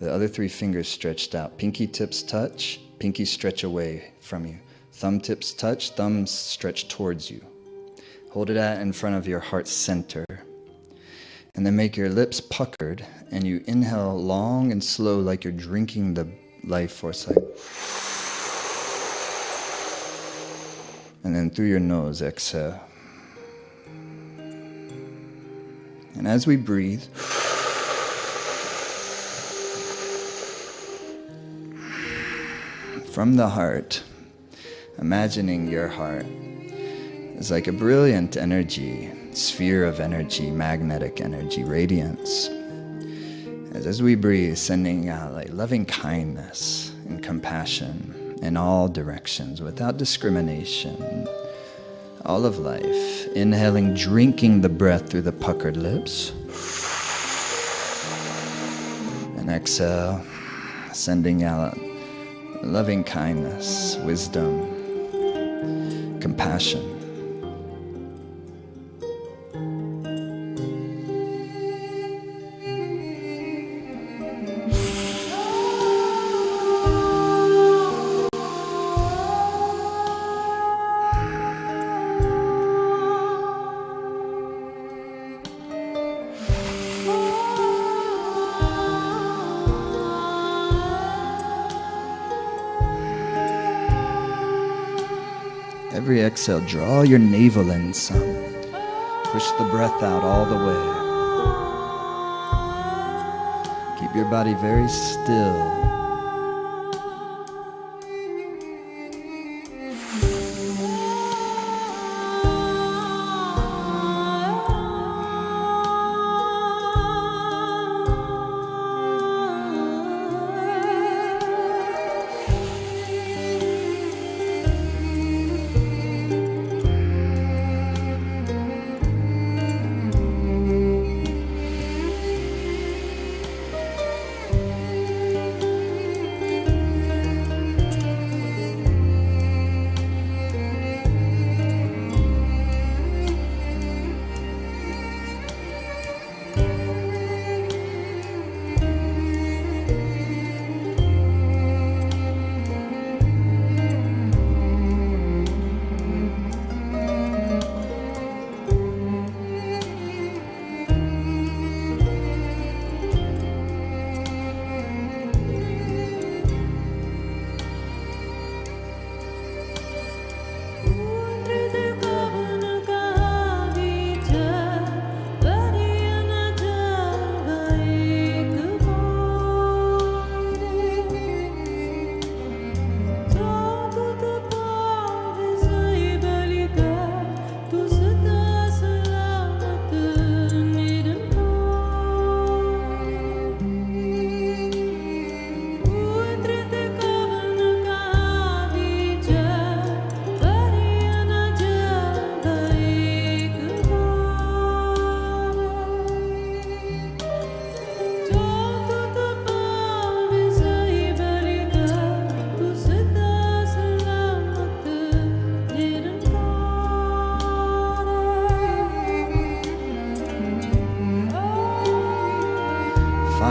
The other 3 fingers stretched out. Pinky tips touch, pinky stretch away from you. Thumb tips touch, thumbs stretch towards you. Hold it out in front of your heart center. And then make your lips puckered, and you inhale long and slow like you're drinking the life force. Like, and then through your nose, exhale. And as we breathe, from the heart, imagining your heart is like a brilliant energy, sphere of energy, magnetic energy, radiance. As we breathe, sending out like loving kindness and compassion in all directions, without discrimination, all of life. Inhaling, drinking the breath through the puckered lips. And exhale, sending out loving kindness, wisdom, compassion. Every exhale, draw your navel in some. Push the breath out all the way. Keep your body very still.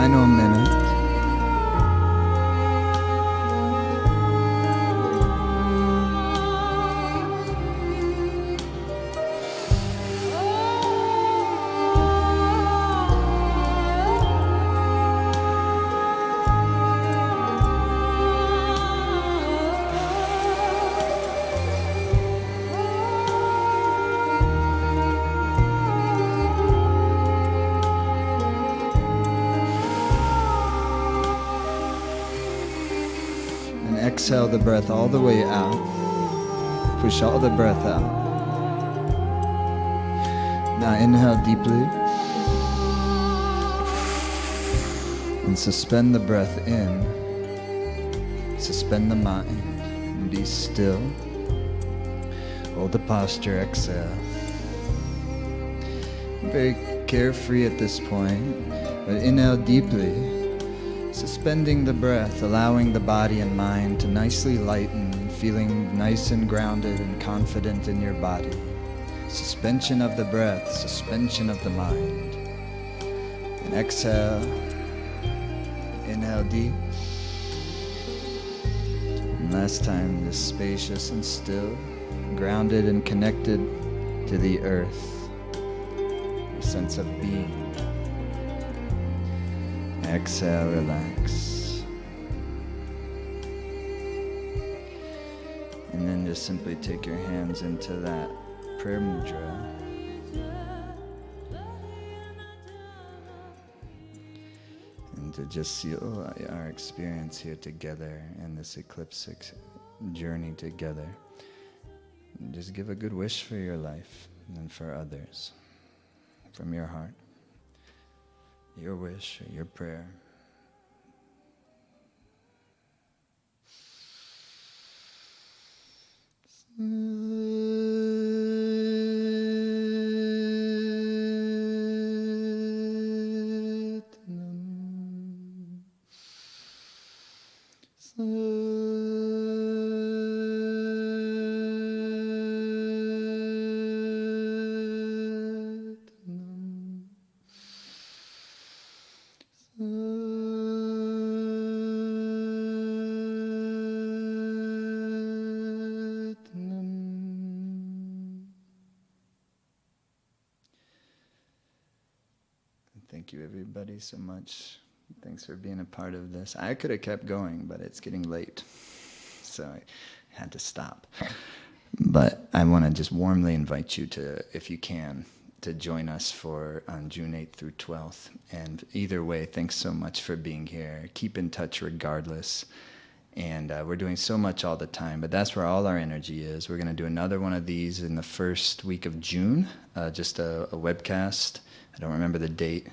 final minute. Exhale the breath all the way out. Push all the breath out. Now inhale deeply. And suspend the breath in. Suspend the mind. And be still. Hold the posture. Exhale. Very carefree at this point. But inhale deeply. Suspending the breath, allowing the body and mind to nicely lighten, feeling nice and grounded and confident in your body. Suspension of the breath, suspension of the mind. And exhale. Inhale deep. And last time, just spacious and still, grounded and connected to the earth. Your sense of being. Exhale, relax. And then just simply take your hands into that prayer mudra. And to just seal our experience here together in this eclipse journey together. And just give a good wish for your life and for others from your heart. Your wish or your prayer. Thank you, everybody, so much. Thanks for being a part of this. I could have kept going, but it's getting late, so I had to stop. But I want to just warmly invite you to, if you can, to join us on June 8th through 12th. And either way, thanks so much for being here. Keep in touch regardless. And we're doing so much all the time, but that's where all our energy is. We're going to do another one of these in the first week of June, just a webcast. I don't remember the date,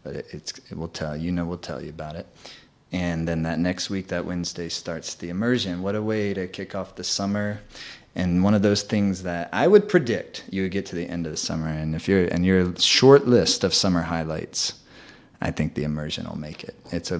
but it will tell you. We'll tell you about it. And then that next week, that Wednesday, starts the immersion. What a way to kick off the summer. And one of those things that I would predict you would get to the end of the summer. And if you're in your short list of summer highlights, I think the immersion will make it. It's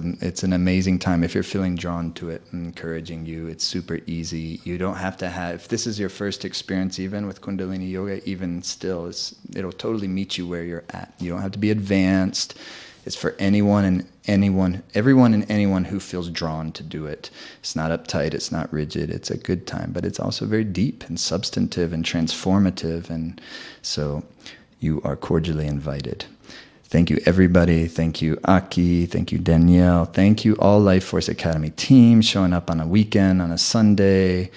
an amazing time. If you're feeling drawn to it, I'm encouraging you. It's super easy. You don't have to have, if this is your first experience even with Kundalini Yoga, even still, it'll totally meet you where you're at. You don't have to be advanced. It's for everyone and anyone who feels drawn to do it. It's not uptight, it's not rigid, it's a good time, but it's also very deep and substantive and transformative. And so you are cordially invited. Thank you, everybody. Thank you, Aki. Thank you, Danielle. Thank you, all Life Force Academy team showing up on a weekend, on a Sunday.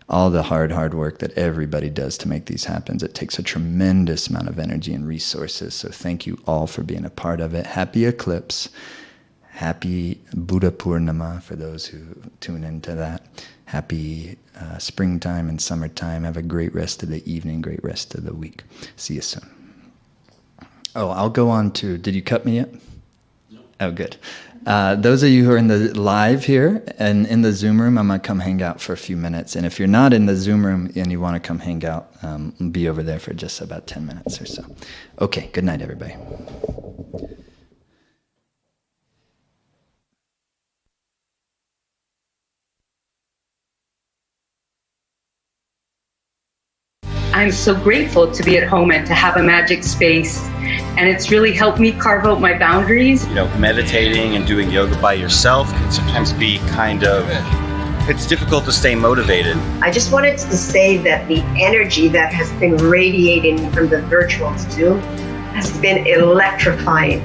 All the hard work that everybody does to make these happen. It takes a tremendous amount of energy and resources. So thank you all for being a part of it. Happy Eclipse. Happy Buddha Purnima for those who tune into that. Happy springtime and summertime. Have a great rest of the evening, great rest of the week. See you soon. Oh, I'll go on to, did you cut me yet? No. Oh, good. Those of you who are in the live here and in the Zoom room, I'm going to come hang out for a few minutes. And if you're not in the Zoom room and you want to come hang out, be over there for just about 10 minutes or so. Okay, good night, everybody. I'm so grateful to be at home and to have a magic space. And it's really helped me carve out my boundaries. You know, meditating and doing yoga by yourself can sometimes be it's difficult to stay motivated. I just wanted to say that the energy that has been radiating from the virtual Zoom has been electrifying.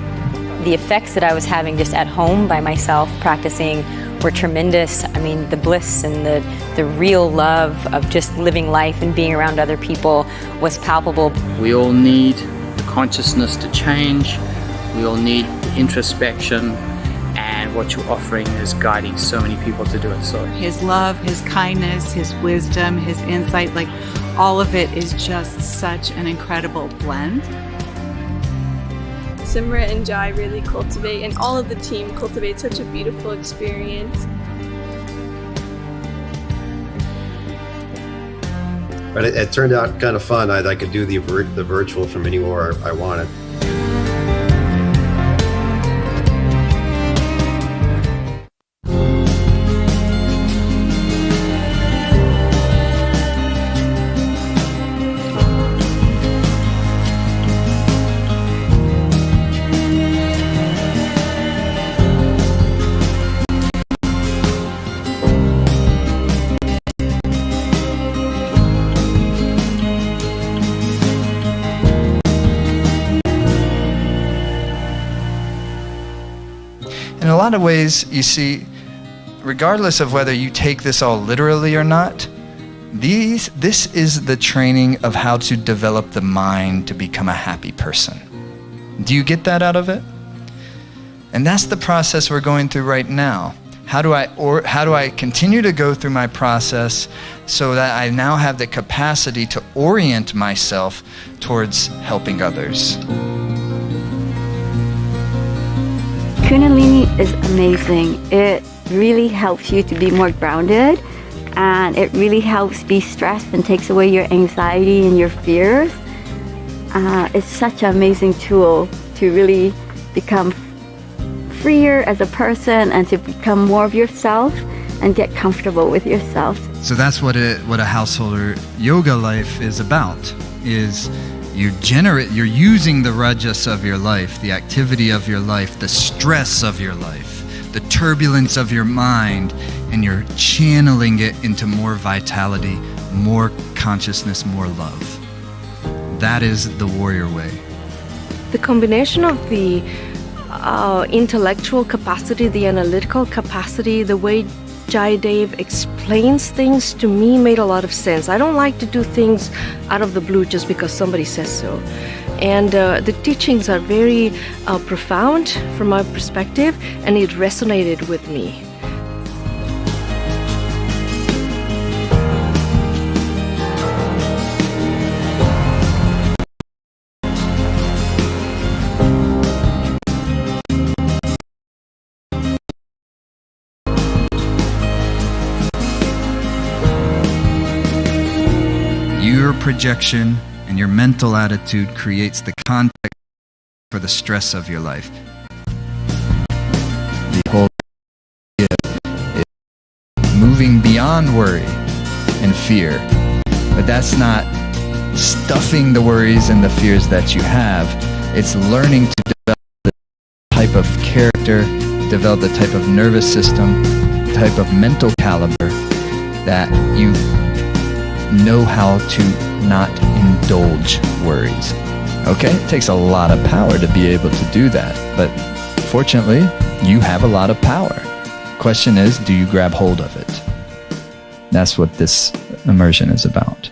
The effects that I was having just at home by myself practicing were tremendous. I mean, the bliss and the real love of just living life and being around other people was palpable. We all need the consciousness to change. We all need the introspection. And what you're offering is guiding so many people to do it. So his love, his kindness, his wisdom, his insight, like all of it is just such an incredible blend. Simra and Jai really cultivate, and all of the team cultivate such a beautiful experience. But it turned out kind of fun. I could do the virtual from anywhere I wanted. In a lot of ways, you see, regardless of whether you take this all literally or not, this is the training of how to develop the mind to become a happy person. Do you get that out of it? And that's the process we're going through right now. How do I continue to go through my process so that I now have the capacity to orient myself towards helping others? Kundalini is amazing. It really helps you to be more grounded, and it really helps de-stress and takes away your anxiety and your fears. It's such an amazing tool to really become freer as a person and to become more of yourself and get comfortable with yourself. So that's what a householder yoga life is about, is you're using the rajas of your life, the activity of your life, the stress of your life, the turbulence of your mind, and you're channeling it into more vitality, more consciousness, more love. That is the warrior way. The combination of the intellectual capacity, the analytical capacity, the way Jai Dev explains things to me made a lot of sense. I don't like to do things out of the blue just because somebody says so. And the teachings are very profound from my perspective, and it resonated with me. Your projection and your mental attitude creates the context for the stress of your life. The whole idea is moving beyond worry and fear. But that's not stuffing the worries and the fears that you have. It's learning to develop the type of character, develop the type of nervous system, type of mental caliber that you know how to not indulge worries. Okay? It takes a lot of power to be able to do that. But fortunately, you have a lot of power. Question is, do you grab hold of it? That's what this immersion is about.